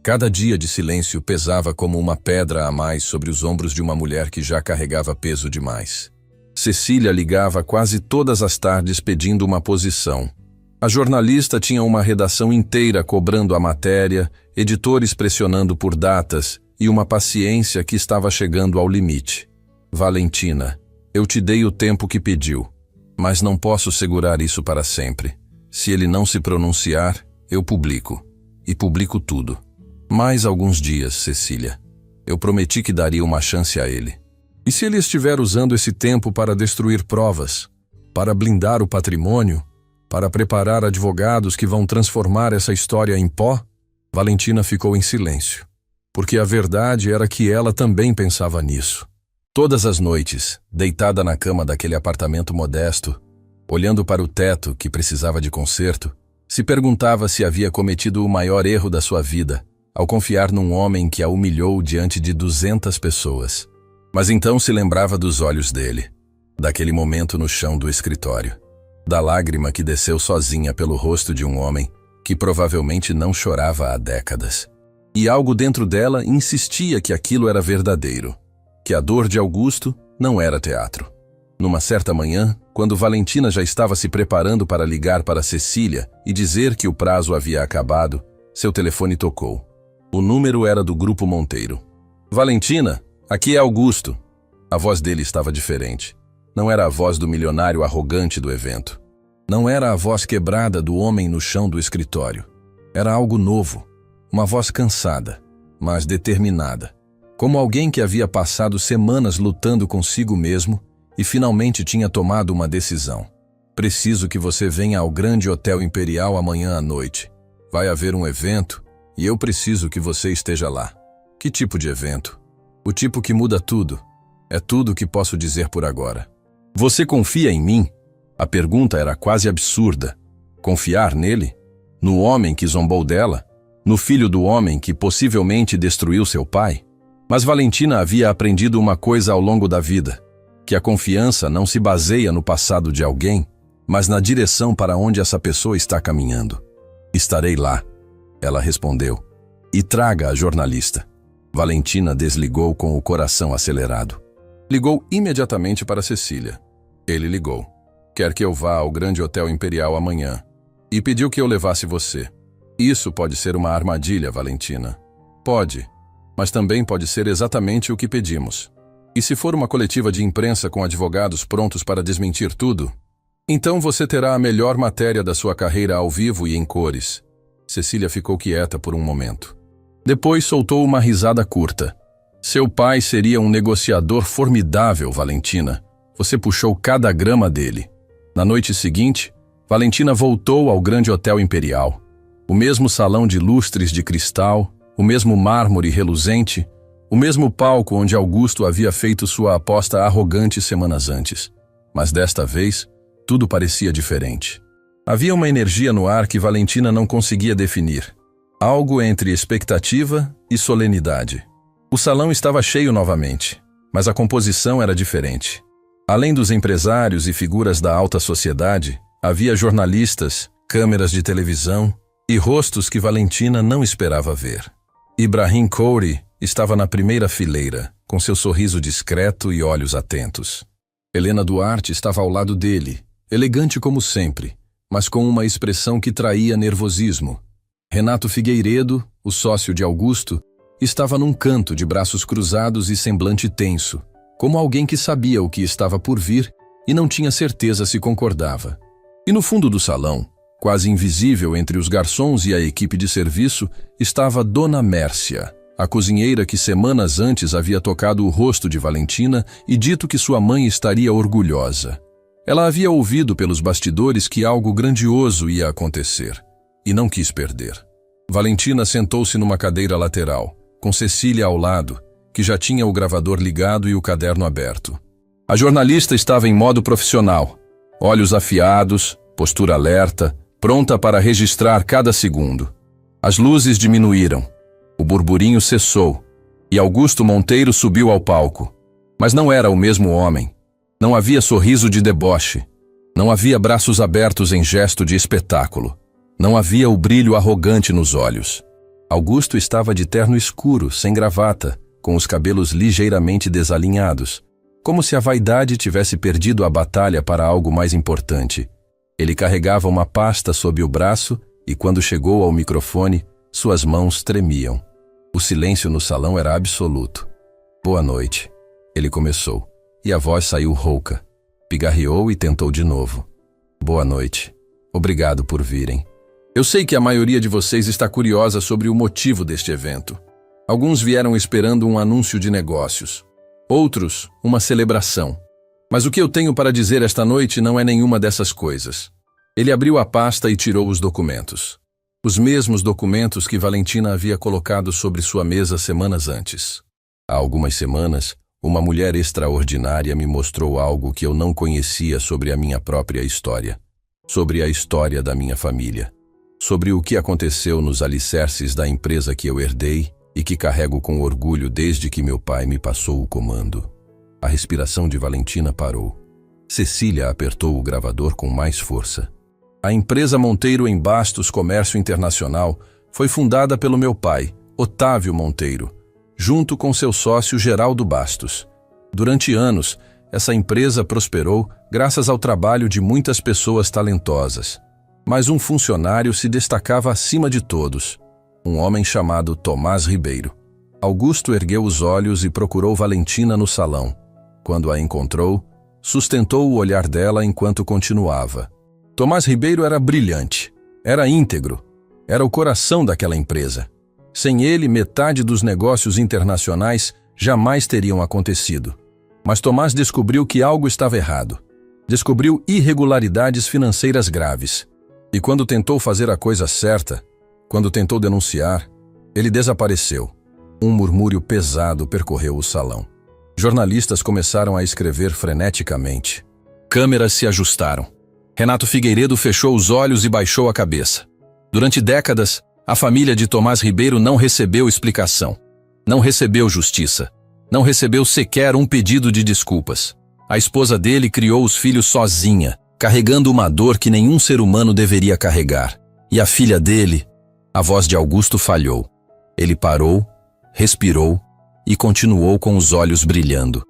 Cada dia de silêncio pesava como uma pedra a mais sobre os ombros de uma mulher que já carregava peso demais. Cecília ligava quase todas as tardes pedindo uma posição. A jornalista tinha uma redação inteira cobrando a matéria, editores pressionando por datas e uma paciência que estava chegando ao limite. Valentina, eu te dei o tempo que pediu, mas não posso segurar isso para sempre. Se ele não se pronunciar, eu publico. E publico tudo. Mais alguns dias, Cecília. Eu prometi que daria uma chance a ele. E se ele estiver usando esse tempo para destruir provas, para blindar o patrimônio, para preparar advogados que vão transformar essa história em pó? Valentina ficou em silêncio, porque a verdade era que ela também pensava nisso. Todas as noites, deitada na cama daquele apartamento modesto, olhando para o teto que precisava de conserto, se perguntava se havia cometido o maior erro da sua vida, ao confiar num homem que a humilhou diante de 200 pessoas. Mas então se lembrava dos olhos dele, daquele momento no chão do escritório, da lágrima que desceu sozinha pelo rosto de um homem que provavelmente não chorava há décadas. E algo dentro dela insistia que aquilo era verdadeiro, que a dor de Augusto não era teatro. Numa certa manhã, quando Valentina já estava se preparando para ligar para Cecília e dizer que o prazo havia acabado, seu telefone tocou. O número era do Grupo Monteiro. Valentina, aqui é Augusto. A voz dele estava diferente. Não era a voz do milionário arrogante do evento. Não era a voz quebrada do homem no chão do escritório. Era algo novo. Uma voz cansada, mas determinada. Como alguém que havia passado semanas lutando consigo mesmo e finalmente tinha tomado uma decisão. Preciso que você venha ao Grande Hotel Imperial amanhã à noite. Vai haver um evento e eu preciso que você esteja lá. Que tipo de evento? O tipo que muda tudo. É tudo o que posso dizer por agora. Você confia em mim? A pergunta era quase absurda. Confiar nele? No homem que zombou dela? No filho do homem que possivelmente destruiu seu pai? Mas Valentina havia aprendido uma coisa ao longo da vida. que a confiança não se baseia no passado de alguém, mas na direção para onde essa pessoa está caminhando. Estarei lá, ela respondeu. E traga a jornalista. Valentina desligou com o coração acelerado. Ligou imediatamente para Cecília. Ele ligou. Quer que eu vá ao Grande Hotel Imperial amanhã. E pediu que eu levasse você. Isso pode ser uma armadilha, Valentina. Pode, mas também pode ser exatamente o que pedimos. E se for uma coletiva de imprensa com advogados prontos para desmentir tudo, então você terá a melhor matéria da sua carreira ao vivo e em cores. Cecília ficou quieta por um momento. Depois soltou uma risada curta. Seu pai seria um negociador formidável, Valentina. Você puxou cada grama dele. Na noite seguinte, Valentina voltou ao Grande Hotel Imperial. O mesmo salão de lustres de cristal, o mesmo mármore reluzente, o mesmo palco onde Augusto havia feito sua aposta arrogante semanas antes. Mas desta vez, tudo parecia diferente. Havia uma energia no ar que Valentina não conseguia definir. Algo entre expectativa e solenidade. O salão estava cheio novamente, mas a composição era diferente. Além dos empresários e figuras da alta sociedade, havia jornalistas, câmeras de televisão e rostos que Valentina não esperava ver. Ibrahim Khoury estava na primeira fileira, com seu sorriso discreto e olhos atentos. Helena Duarte estava ao lado dele, elegante como sempre, mas com uma expressão que traía nervosismo. Renato Figueiredo, o sócio de Augusto, estava num canto de braços cruzados e semblante tenso, como alguém que sabia o que estava por vir e não tinha certeza se concordava. E no fundo do salão, quase invisível entre os garçons e a equipe de serviço, estava Dona Mércia, a cozinheira que semanas antes havia tocado o rosto de Valentina e dito que sua mãe estaria orgulhosa. Ela havia ouvido pelos bastidores que algo grandioso ia acontecer, e não quis perder. Valentina sentou-se numa cadeira lateral, com Cecília ao lado, que já tinha o gravador ligado e o caderno aberto. A jornalista estava em modo profissional, olhos afiados, postura alerta, pronta para registrar cada segundo. As luzes diminuíram, o burburinho cessou, e Augusto Monteiro subiu ao palco. Mas não era o mesmo homem. Não havia sorriso de deboche. Não havia braços abertos em gesto de espetáculo. Não havia o brilho arrogante nos olhos. Augusto estava de terno escuro, sem gravata, com os cabelos ligeiramente desalinhados, como se a vaidade tivesse perdido a batalha para algo mais importante. Ele carregava uma pasta sob o braço e, quando chegou ao microfone, suas mãos tremiam. O silêncio no salão era absoluto. Boa noite, ele começou, e a voz saiu rouca. Pigarreou e tentou de novo. Boa noite. Obrigado por virem. Eu sei que a maioria de vocês está curiosa sobre o motivo deste evento. Alguns vieram esperando um anúncio de negócios. Outros, uma celebração. Mas o que eu tenho para dizer esta noite não é nenhuma dessas coisas. Ele abriu a pasta e tirou os documentos. Os mesmos documentos que Valentina havia colocado sobre sua mesa semanas antes. Há algumas semanas, uma mulher extraordinária me mostrou algo que eu não conhecia sobre a minha própria história. Sobre a história da minha família. Sobre o que aconteceu nos alicerces da empresa que eu herdei e que carrego com orgulho desde que meu pai me passou o comando. A respiração de Valentina parou. Cecília apertou o gravador com mais força. A empresa Monteiro em Bastos Comércio Internacional foi fundada pelo meu pai, Otávio Monteiro, junto com seu sócio Geraldo Bastos. Durante anos, essa empresa prosperou graças ao trabalho de muitas pessoas talentosas. Mas um funcionário se destacava acima de todos, um homem chamado Tomás Ribeiro. Augusto ergueu os olhos e procurou Valentina no salão. Quando a encontrou, sustentou o olhar dela enquanto continuava. Tomás Ribeiro era brilhante, era íntegro, era o coração daquela empresa. Sem ele, metade dos negócios internacionais jamais teriam acontecido. Mas Tomás descobriu que algo estava errado. Descobriu irregularidades financeiras graves. E quando tentou fazer a coisa certa, quando tentou denunciar, ele desapareceu. Um murmúrio pesado percorreu o salão. Jornalistas começaram a escrever freneticamente. Câmeras se ajustaram. Renato Figueiredo fechou os olhos e baixou a cabeça. Durante décadas, a família de Tomás Ribeiro não recebeu explicação. Não recebeu justiça. Não recebeu sequer um pedido de desculpas. A esposa dele criou os filhos sozinha, carregando uma dor que nenhum ser humano deveria carregar. E a filha dele, a voz de Augusto falhou. Ele parou, respirou e continuou com os olhos brilhando.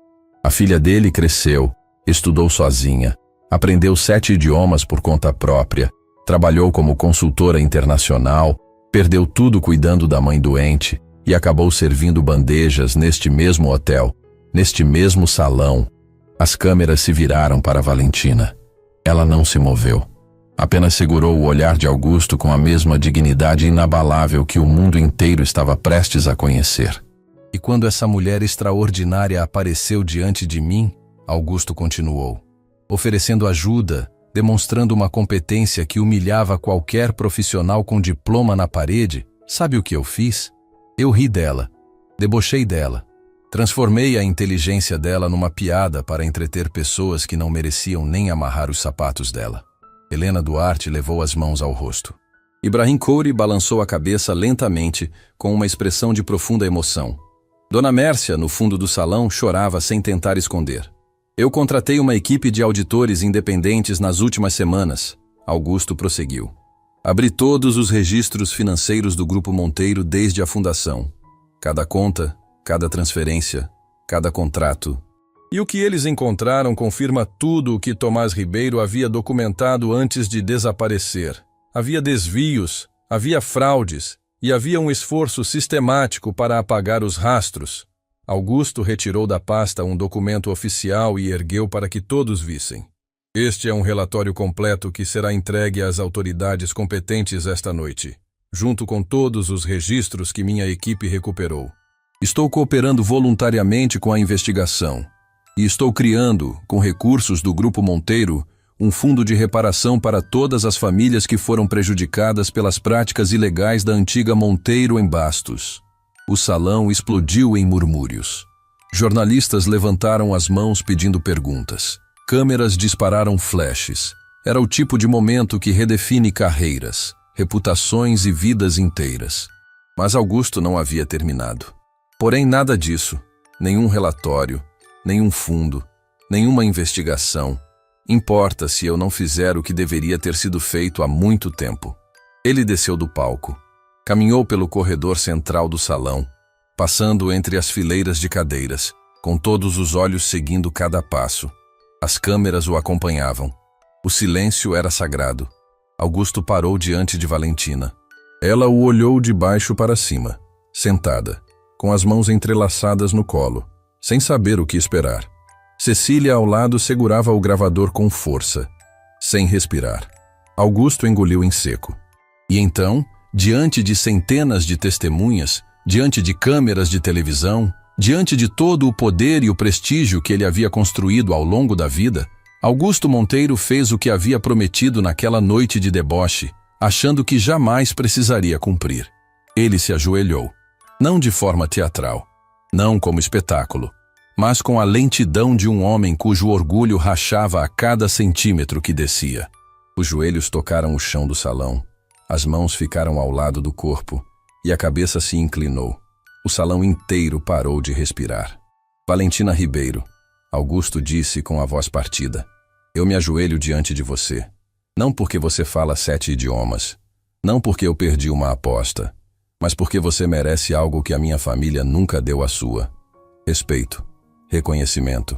A filha dele cresceu, estudou sozinha, aprendeu 7 idiomas por conta própria, trabalhou como consultora internacional, perdeu tudo cuidando da mãe doente e acabou servindo bandejas neste mesmo hotel, neste mesmo salão. As câmeras se viraram para Valentina. Ela não se moveu. Apenas segurou o olhar de Augusto com a mesma dignidade inabalável que o mundo inteiro estava prestes a conhecer. E quando essa mulher extraordinária apareceu diante de mim, Augusto continuou, oferecendo ajuda, demonstrando uma competência que humilhava qualquer profissional com diploma na parede. Sabe o que eu fiz? Eu ri dela, debochei dela, transformei a inteligência dela numa piada para entreter pessoas que não mereciam nem amarrar os sapatos dela. Helena Duarte levou as mãos ao rosto. Ibrahim Kouri balançou a cabeça lentamente, com uma expressão de profunda emoção. Dona Mércia, no fundo do salão, chorava sem tentar esconder. Eu contratei uma equipe de auditores independentes nas últimas semanas. Augusto prosseguiu. Abri todos os registros financeiros do Grupo Monteiro desde a fundação. Cada conta, cada transferência, cada contrato. E o que eles encontraram confirma tudo o que Tomás Ribeiro havia documentado antes de desaparecer. Havia desvios, havia fraudes e havia um esforço sistemático para apagar os rastros. Augusto retirou da pasta um documento oficial e ergueu para que todos vissem. Este é um relatório completo que será entregue às autoridades competentes esta noite, junto com todos os registros que minha equipe recuperou. Estou cooperando voluntariamente com a investigação e estou criando, com recursos do Grupo Monteiro, um fundo de reparação para todas as famílias que foram prejudicadas pelas práticas ilegais da antiga Monteiro em Bastos. O salão explodiu em murmúrios. Jornalistas levantaram as mãos pedindo perguntas. Câmeras dispararam flashes. Era o tipo de momento que redefine carreiras, reputações e vidas inteiras. Mas Augusto não havia terminado. Porém, nada disso, nenhum relatório, nenhum fundo, nenhuma investigação, importa se eu não fizer o que deveria ter sido feito há muito tempo. Ele desceu do palco, caminhou pelo corredor central do salão, passando entre as fileiras de cadeiras, com todos os olhos seguindo cada passo. As câmeras o acompanhavam. O silêncio era sagrado. Augusto parou diante de Valentina. Ela o olhou de baixo para cima, sentada, com as mãos entrelaçadas no colo, sem saber o que esperar. Cecília ao lado segurava o gravador com força, sem respirar. Augusto engoliu em seco. E então, diante de centenas de testemunhas, diante de câmeras de televisão, diante de todo o poder e o prestígio que ele havia construído ao longo da vida, Augusto Monteiro fez o que havia prometido naquela noite de deboche, achando que jamais precisaria cumprir. Ele se ajoelhou, não de forma teatral, não como espetáculo, mas com a lentidão de um homem cujo orgulho rachava a cada centímetro que descia. Os joelhos tocaram o chão do salão, as mãos ficaram ao lado do corpo e a cabeça se inclinou. O salão inteiro parou de respirar. Valentina Ribeiro, Augusto disse com a voz partida, eu me ajoelho diante de você, não porque você fala 7 idiomas, não porque eu perdi uma aposta, mas porque você merece algo que a minha família nunca deu à sua. Respeito, reconhecimento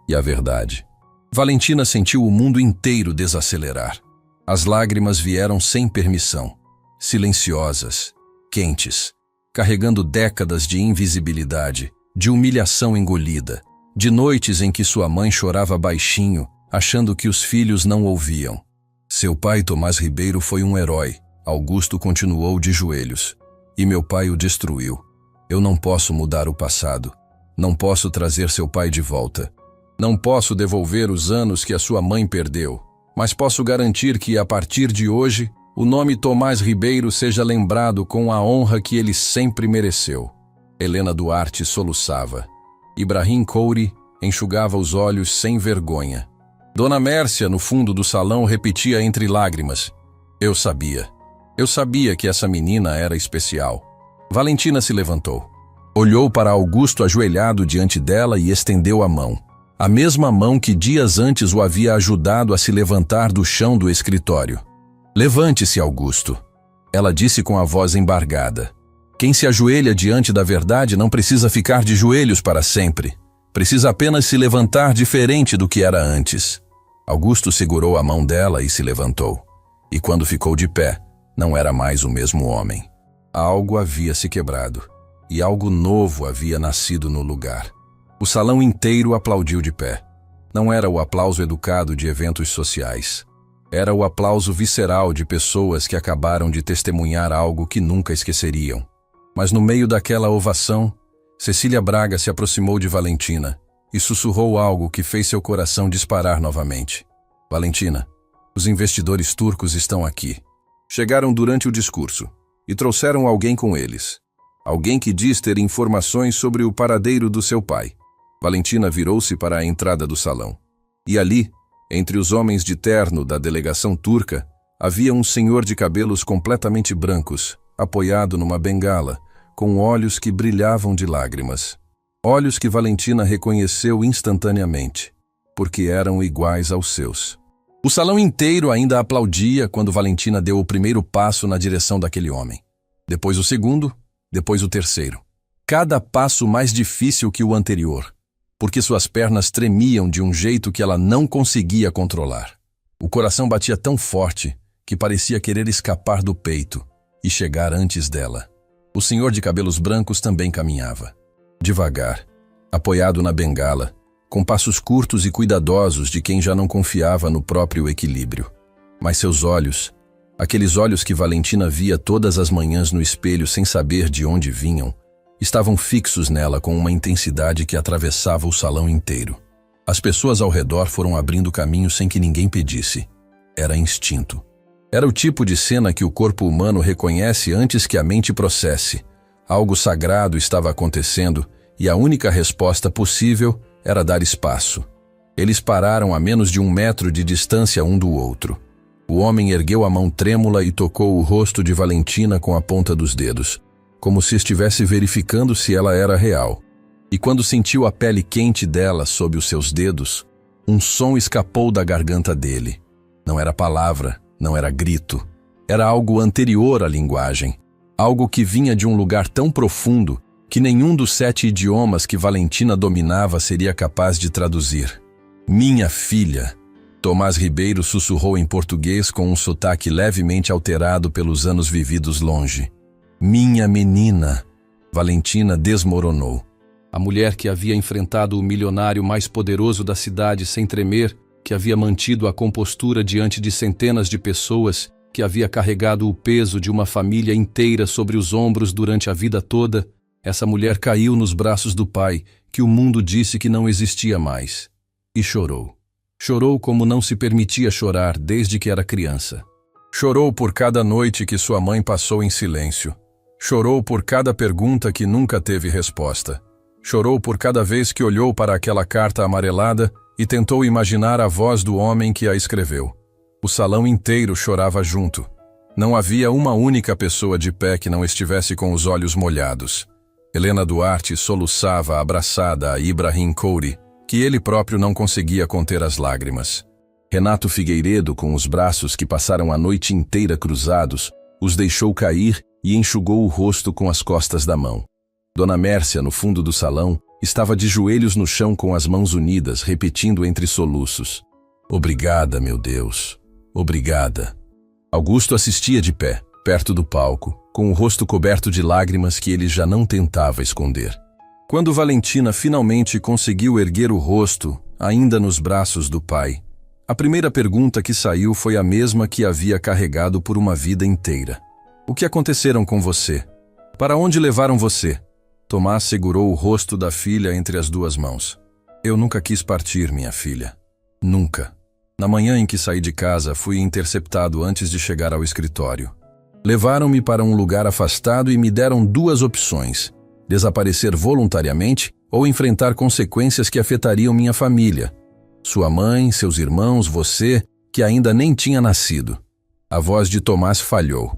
e a verdade. Valentina sentiu o mundo inteiro desacelerar. As lágrimas vieram sem permissão, silenciosas, quentes, carregando décadas de invisibilidade, de humilhação engolida, de noites em que sua mãe chorava baixinho, achando que os filhos não ouviam. Seu pai, Tomás Ribeiro, foi um herói. Augusto continuou de joelhos. E meu pai o destruiu. Eu não posso mudar o passado. Não posso trazer seu pai de volta. Não posso devolver os anos que a sua mãe perdeu. Mas posso garantir que, a partir de hoje, o nome Tomás Ribeiro seja lembrado com a honra que ele sempre mereceu. Helena Duarte soluçava. Ibrahim Kouri enxugava os olhos sem vergonha. Dona Mércia, no fundo do salão, repetia entre lágrimas. Eu sabia que essa menina era especial. Valentina se levantou. Olhou para Augusto ajoelhado diante dela e estendeu a mão. A mesma mão que dias antes o havia ajudado a se levantar do chão do escritório. Levante-se, Augusto. Ela disse com a voz embargada. Quem se ajoelha diante da verdade não precisa ficar de joelhos para sempre. Precisa apenas se levantar diferente do que era antes. Augusto segurou a mão dela e se levantou. E quando ficou de pé, não era mais o mesmo homem. Algo havia se quebrado, e algo novo havia nascido no lugar. O salão inteiro aplaudiu de pé. Não era o aplauso educado de eventos sociais. Era o aplauso visceral de pessoas que acabaram de testemunhar algo que nunca esqueceriam. Mas no meio daquela ovação, Cecília Braga se aproximou de Valentina e sussurrou algo que fez seu coração disparar novamente. Valentina, os investidores turcos estão aqui. Chegaram durante o discurso e trouxeram alguém com eles. Alguém que diz ter informações sobre o paradeiro do seu pai. Valentina virou-se para a entrada do salão. E ali, entre os homens de terno da delegação turca, havia um senhor de cabelos completamente brancos, apoiado numa bengala, com olhos que brilhavam de lágrimas. Olhos que Valentina reconheceu instantaneamente, porque eram iguais aos seus. O salão inteiro ainda aplaudia quando Valentina deu o primeiro passo na direção daquele homem. Depois o segundo, depois o terceiro. Cada passo mais difícil que o anterior, porque suas pernas tremiam de um jeito que ela não conseguia controlar. O coração batia tão forte que parecia querer escapar do peito e chegar antes dela. O senhor de cabelos brancos também caminhava. Devagar, apoiado na bengala, com passos curtos e cuidadosos de quem já não confiava no próprio equilíbrio. Mas seus olhos, aqueles olhos que Valentina via todas as manhãs no espelho sem saber de onde vinham, estavam fixos nela com uma intensidade que atravessava o salão inteiro. As pessoas ao redor foram abrindo caminho sem que ninguém pedisse. Era instinto. Era o tipo de cena que o corpo humano reconhece antes que a mente processe. Algo sagrado estava acontecendo e a única resposta possível era dar espaço. Eles pararam a menos de 1 metro de distância um do outro. O homem ergueu a mão trêmula e tocou o rosto de Valentina com a ponta dos dedos, como se estivesse verificando se ela era real. E quando sentiu a pele quente dela sob os seus dedos, um som escapou da garganta dele. Não era palavra, não era grito. Era algo anterior à linguagem. Algo que vinha de um lugar tão profundo que nenhum dos 7 idiomas que Valentina dominava seria capaz de traduzir. Minha filha. Tomás Ribeiro sussurrou em português com um sotaque levemente alterado pelos anos vividos longe. Minha menina. Valentina desmoronou. A mulher que havia enfrentado o milionário mais poderoso da cidade sem tremer, que havia mantido a compostura diante de centenas de pessoas, que havia carregado o peso de uma família inteira sobre os ombros durante a vida toda, essa mulher caiu nos braços do pai, que o mundo disse que não existia mais, e chorou. Chorou como não se permitia chorar desde que era criança. Chorou por cada noite que sua mãe passou em silêncio. Chorou por cada pergunta que nunca teve resposta. Chorou por cada vez que olhou para aquela carta amarelada e tentou imaginar a voz do homem que a escreveu. O salão inteiro chorava junto. Não havia uma única pessoa de pé que não estivesse com os olhos molhados. Helena Duarte soluçava abraçada a Ibrahim Kouri, que ele próprio não conseguia conter as lágrimas. Renato Figueiredo, com os braços que passaram a noite inteira cruzados, os deixou cair e enxugou o rosto com as costas da mão. Dona Mércia, no fundo do salão, estava de joelhos no chão com as mãos unidas, repetindo entre soluços. Obrigada, meu Deus. Obrigada. Augusto assistia de pé, perto do palco, com o rosto coberto de lágrimas que ele já não tentava esconder. Quando Valentina finalmente conseguiu erguer o rosto, ainda nos braços do pai, a primeira pergunta que saiu foi a mesma que havia carregado por uma vida inteira. O que aconteceram com você? Para onde levaram você? Tomás segurou o rosto da filha entre as 2 mãos. Eu nunca quis partir, minha filha. Nunca. Na manhã em que saí de casa, fui interceptado antes de chegar ao escritório. Levaram-me para um lugar afastado e me deram 2 opções: desaparecer voluntariamente ou enfrentar consequências que afetariam minha família. Sua mãe, seus irmãos, você, que ainda nem tinha nascido. A voz de Tomás falhou.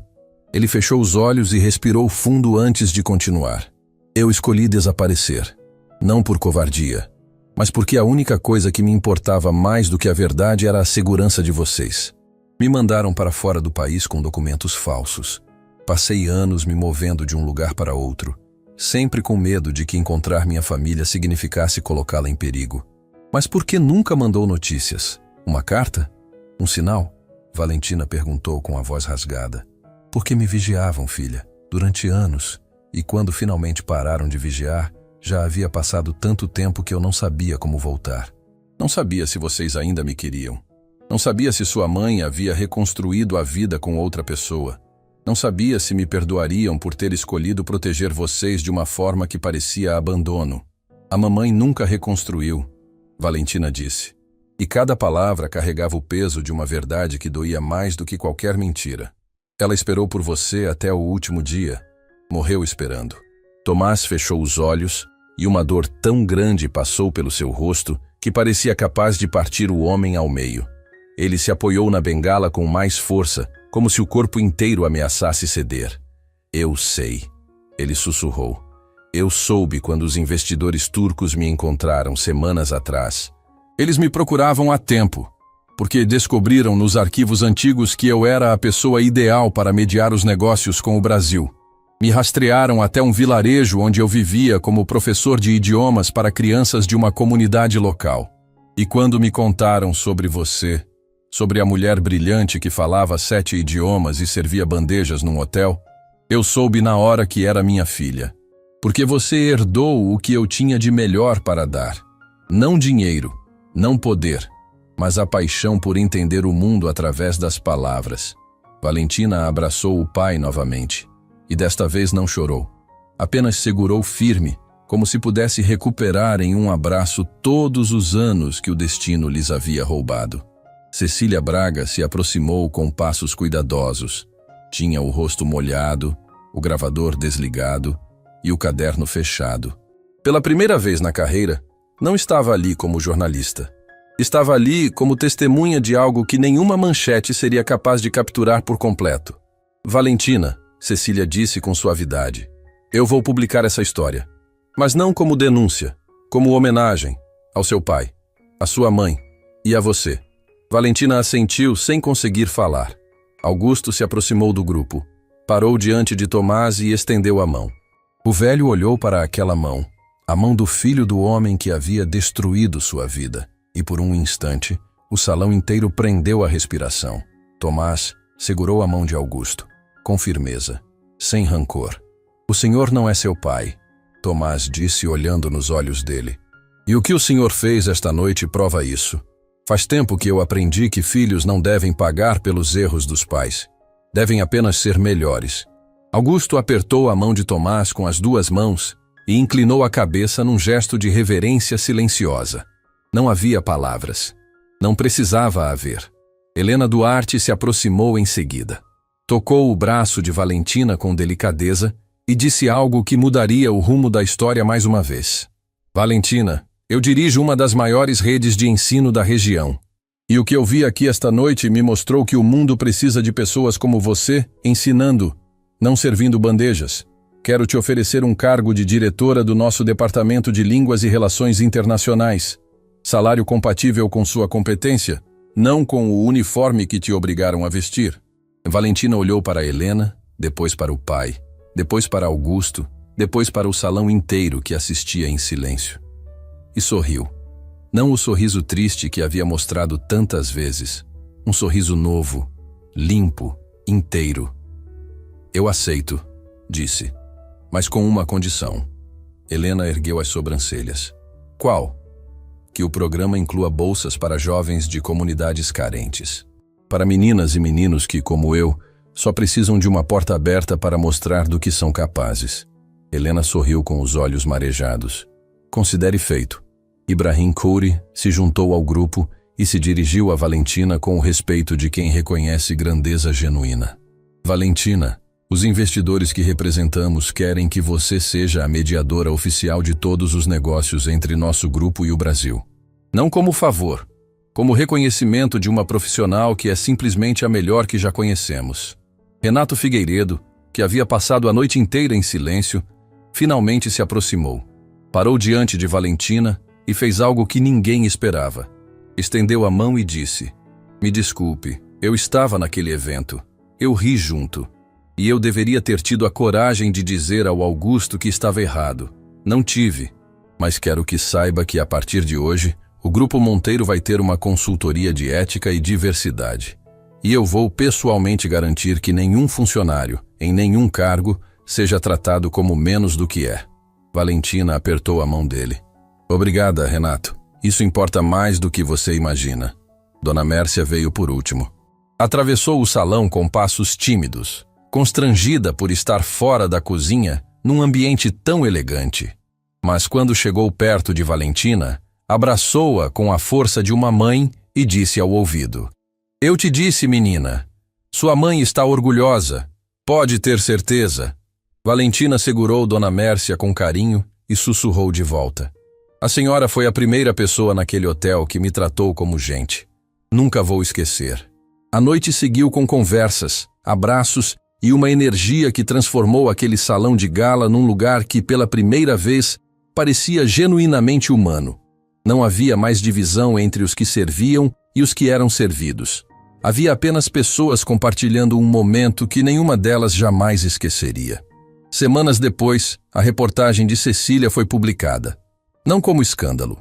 Ele fechou os olhos e respirou fundo antes de continuar. Eu escolhi desaparecer. Não por covardia. mas porque a única coisa que me importava mais do que a verdade era a segurança de vocês. Me mandaram para fora do país com documentos falsos. Passei anos me movendo de um lugar para outro, sempre com medo de que encontrar minha família significasse colocá-la em perigo. Mas por que nunca mandou notícias? Uma carta? Um sinal? Valentina perguntou com a voz rasgada. Porque me vigiavam, filha, durante anos, e quando finalmente pararam de vigiar, já havia passado tanto tempo que eu não sabia como voltar. Não sabia se vocês ainda me queriam. Não sabia se sua mãe havia reconstruído a vida com outra pessoa. Não sabia se me perdoariam por ter escolhido proteger vocês de uma forma que parecia abandono. A mamãe nunca reconstruiu, Valentina disse. E cada palavra carregava o peso de uma verdade que doía mais do que qualquer mentira. Ela esperou por você até o último dia. Morreu esperando. Tomás fechou os olhos e uma dor tão grande passou pelo seu rosto que parecia capaz de partir o homem ao meio. Ele se apoiou na bengala com mais força, como se o corpo inteiro ameaçasse ceder. Eu sei, ele sussurrou. Eu soube quando os investidores turcos me encontraram semanas atrás. Eles me procuravam há tempo, porque descobriram nos arquivos antigos que eu era a pessoa ideal para mediar os negócios com o Brasil. Me rastrearam até um vilarejo onde eu vivia como professor de idiomas para crianças de uma comunidade local. E quando me contaram sobre você, sobre a mulher brilhante que falava 7 idiomas e servia bandejas num hotel, eu soube na hora que era minha filha. Porque você herdou o que eu tinha de melhor para dar. Não dinheiro, não poder, mas a paixão por entender o mundo através das palavras. Valentina abraçou o pai novamente. E desta vez não chorou. Apenas segurou firme, como se pudesse recuperar em um abraço todos os anos que o destino lhes havia roubado. Cecília Braga se aproximou com passos cuidadosos. Tinha o rosto molhado, o gravador desligado e o caderno fechado. Pela primeira vez na carreira, não estava ali como jornalista. Estava ali como testemunha de algo que nenhuma manchete seria capaz de capturar por completo. Valentina, Cecília disse com suavidade, eu vou publicar essa história, mas não como denúncia, como homenagem ao seu pai, à sua mãe e a você. Valentina assentiu sem conseguir falar. Augusto se aproximou do grupo, parou diante de Tomás e estendeu a mão. O velho olhou para aquela mão, a mão do filho do homem que havia destruído sua vida, e por um instante, o salão inteiro prendeu a respiração. Tomás segurou a mão de Augusto. Com firmeza, sem rancor. O senhor não é seu pai, Tomás disse olhando nos olhos dele. E o que o senhor fez esta noite prova isso. Faz tempo que eu aprendi que filhos não devem pagar pelos erros dos pais. Devem apenas ser melhores. Augusto apertou a mão de Tomás com as duas mãos e inclinou a cabeça num gesto de reverência silenciosa. Não havia palavras. Não precisava haver. Helena Duarte se aproximou em seguida. Tocou o braço de Valentina com delicadeza e disse algo que mudaria o rumo da história mais uma vez. Valentina, eu dirijo uma das maiores redes de ensino da região. E o que eu vi aqui esta noite me mostrou que o mundo precisa de pessoas como você ensinando, não servindo bandejas. Quero te oferecer um cargo de diretora do nosso Departamento de Línguas e Relações Internacionais. Salário compatível com sua competência, não com o uniforme que te obrigaram a vestir. Valentina olhou para Helena, depois para o pai, depois para Augusto, depois para o salão inteiro que assistia em silêncio. E sorriu. Não o sorriso triste que havia mostrado tantas vezes. Um sorriso novo, limpo, inteiro. Eu aceito, disse, mas com uma condição. Helena ergueu as sobrancelhas. Qual? Que o programa inclua bolsas para jovens de comunidades carentes. Para meninas e meninos que, como eu, só precisam de uma porta aberta para mostrar do que são capazes. Helena sorriu com os olhos marejados. Considere feito. Ibrahim Khoury se juntou ao grupo e se dirigiu a Valentina com o respeito de quem reconhece grandeza genuína. Valentina, os investidores que representamos querem que você seja a mediadora oficial de todos os negócios entre nosso grupo e o Brasil. Não como favor, como reconhecimento de uma profissional que é simplesmente a melhor que já conhecemos. Renato Figueiredo, que havia passado a noite inteira em silêncio, finalmente se aproximou. Parou diante de Valentina e fez algo que ninguém esperava. Estendeu a mão e disse: "Me desculpe, eu estava naquele evento. Eu ri junto. E eu deveria ter tido a coragem de dizer ao Augusto que estava errado. Não tive. Mas quero que saiba que, a partir de hoje, o Grupo Monteiro vai ter uma consultoria de ética e diversidade. E eu vou pessoalmente garantir que nenhum funcionário, em nenhum cargo, seja tratado como menos do que é." Valentina apertou a mão dele. "Obrigada, Renato. Isso importa mais do que você imagina." Dona Mércia veio por último. Atravessou o salão com passos tímidos, constrangida por estar fora da cozinha, num ambiente tão elegante. Mas quando chegou perto de Valentina, abraçou-a com a força de uma mãe e disse ao ouvido: "Eu te disse, menina. Sua mãe está orgulhosa. Pode ter certeza." Valentina segurou Dona Mércia com carinho e sussurrou de volta: "A senhora foi a primeira pessoa naquele hotel que me tratou como gente. Nunca vou esquecer." A noite seguiu com conversas, abraços e uma energia que transformou aquele salão de gala num lugar que, pela primeira vez, parecia genuinamente humano. Não havia mais divisão entre os que serviam e os que eram servidos. Havia apenas pessoas compartilhando um momento que nenhuma delas jamais esqueceria. Semanas depois, a reportagem de Cecília foi publicada. Não como escândalo,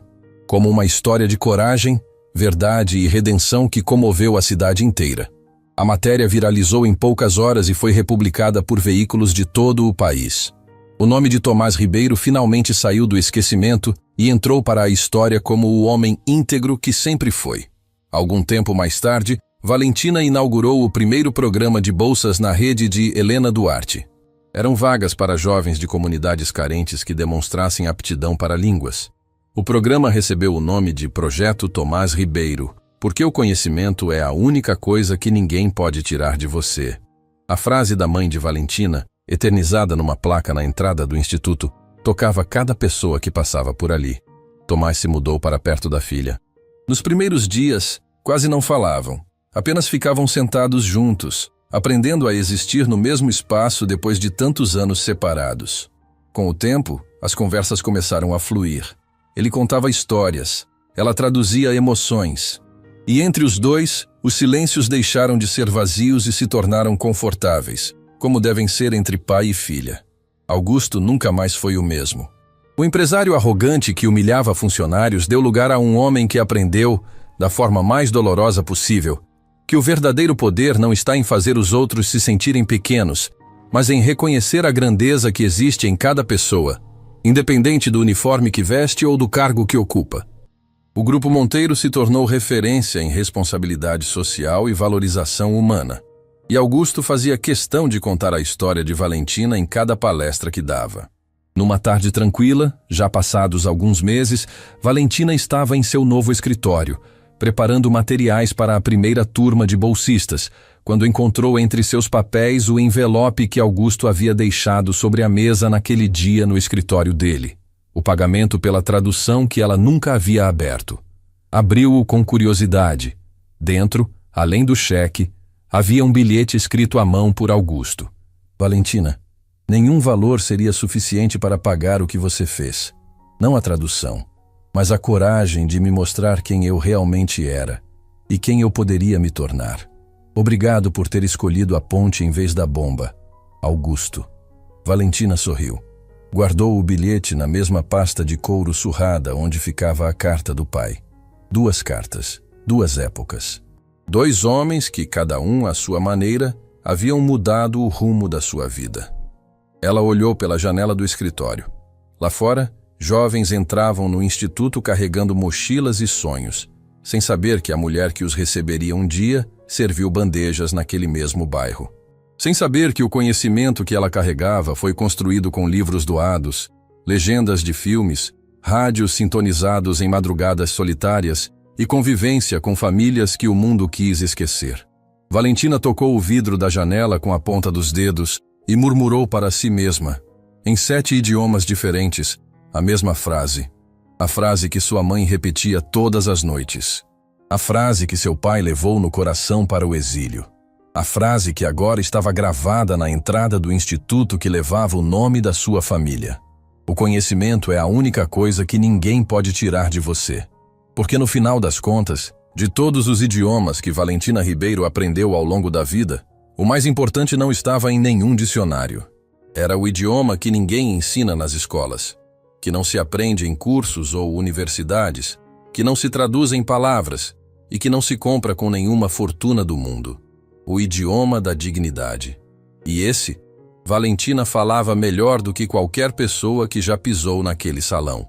como uma história de coragem, verdade e redenção que comoveu a cidade inteira. A matéria viralizou em poucas horas e foi republicada por veículos de todo o país. O nome de Tomás Ribeiro finalmente saiu do esquecimento e entrou para a história como o homem íntegro que sempre foi. Algum tempo mais tarde, Valentina inaugurou o primeiro programa de bolsas na rede de Helena Duarte. Eram vagas para jovens de comunidades carentes que demonstrassem aptidão para línguas. O programa recebeu o nome de Projeto Tomás Ribeiro, porque o conhecimento é a única coisa que ninguém pode tirar de você. A frase da mãe de Valentina, eternizada numa placa na entrada do instituto, tocava cada pessoa que passava por ali. Tomás se mudou para perto da filha. Nos primeiros dias, quase não falavam, apenas ficavam sentados juntos, aprendendo a existir no mesmo espaço depois de tantos anos separados. Com o tempo, as conversas começaram a fluir. Ele contava histórias, ela traduzia emoções. E entre os dois, os silêncios deixaram de ser vazios e se tornaram confortáveis, como devem ser entre pai e filha. Augusto nunca mais foi o mesmo. O empresário arrogante que humilhava funcionários deu lugar a um homem que aprendeu, da forma mais dolorosa possível, que o verdadeiro poder não está em fazer os outros se sentirem pequenos, mas em reconhecer a grandeza que existe em cada pessoa, independente do uniforme que veste ou do cargo que ocupa. O Grupo Monteiro se tornou referência em responsabilidade social e valorização humana. E Augusto fazia questão de contar a história de Valentina em cada palestra que dava. Numa tarde tranquila, já passados alguns meses, Valentina estava em seu novo escritório, preparando materiais para a primeira turma de bolsistas, quando encontrou entre seus papéis o envelope que Augusto havia deixado sobre a mesa naquele dia no escritório dele. O pagamento pela tradução que ela nunca havia aberto. Abriu-o com curiosidade. Dentro, além do cheque, havia um bilhete escrito à mão por Augusto. "Valentina, nenhum valor seria suficiente para pagar o que você fez. Não a tradução, mas a coragem de me mostrar quem eu realmente era e quem eu poderia me tornar. Obrigado por ter escolhido a ponte em vez da bomba. Augusto." Valentina sorriu. Guardou o bilhete na mesma pasta de couro surrada onde ficava a carta do pai. 2 cartas, 2 épocas. 2 homens que, cada um à sua maneira, haviam mudado o rumo da sua vida. Ela olhou pela janela do escritório. Lá fora, jovens entravam no instituto carregando mochilas e sonhos, sem saber que a mulher que os receberia um dia serviu bandejas naquele mesmo bairro. Sem saber que o conhecimento que ela carregava foi construído com livros doados, legendas de filmes, rádios sintonizados em madrugadas solitárias e convivência com famílias que o mundo quis esquecer. Valentina tocou o vidro da janela com a ponta dos dedos e murmurou para si mesma, em 7 idiomas diferentes, a mesma frase. A frase que sua mãe repetia todas as noites. A frase que seu pai levou no coração para o exílio. A frase que agora estava gravada na entrada do instituto que levava o nome da sua família. O conhecimento é a única coisa que ninguém pode tirar de você. Porque no final das contas, de todos os idiomas que Valentina Ribeiro aprendeu ao longo da vida, o mais importante não estava em nenhum dicionário. Era o idioma que ninguém ensina nas escolas, que não se aprende em cursos ou universidades, que não se traduz em palavras e que não se compra com nenhuma fortuna do mundo. O idioma da dignidade. E esse, Valentina falava melhor do que qualquer pessoa que já pisou naquele salão.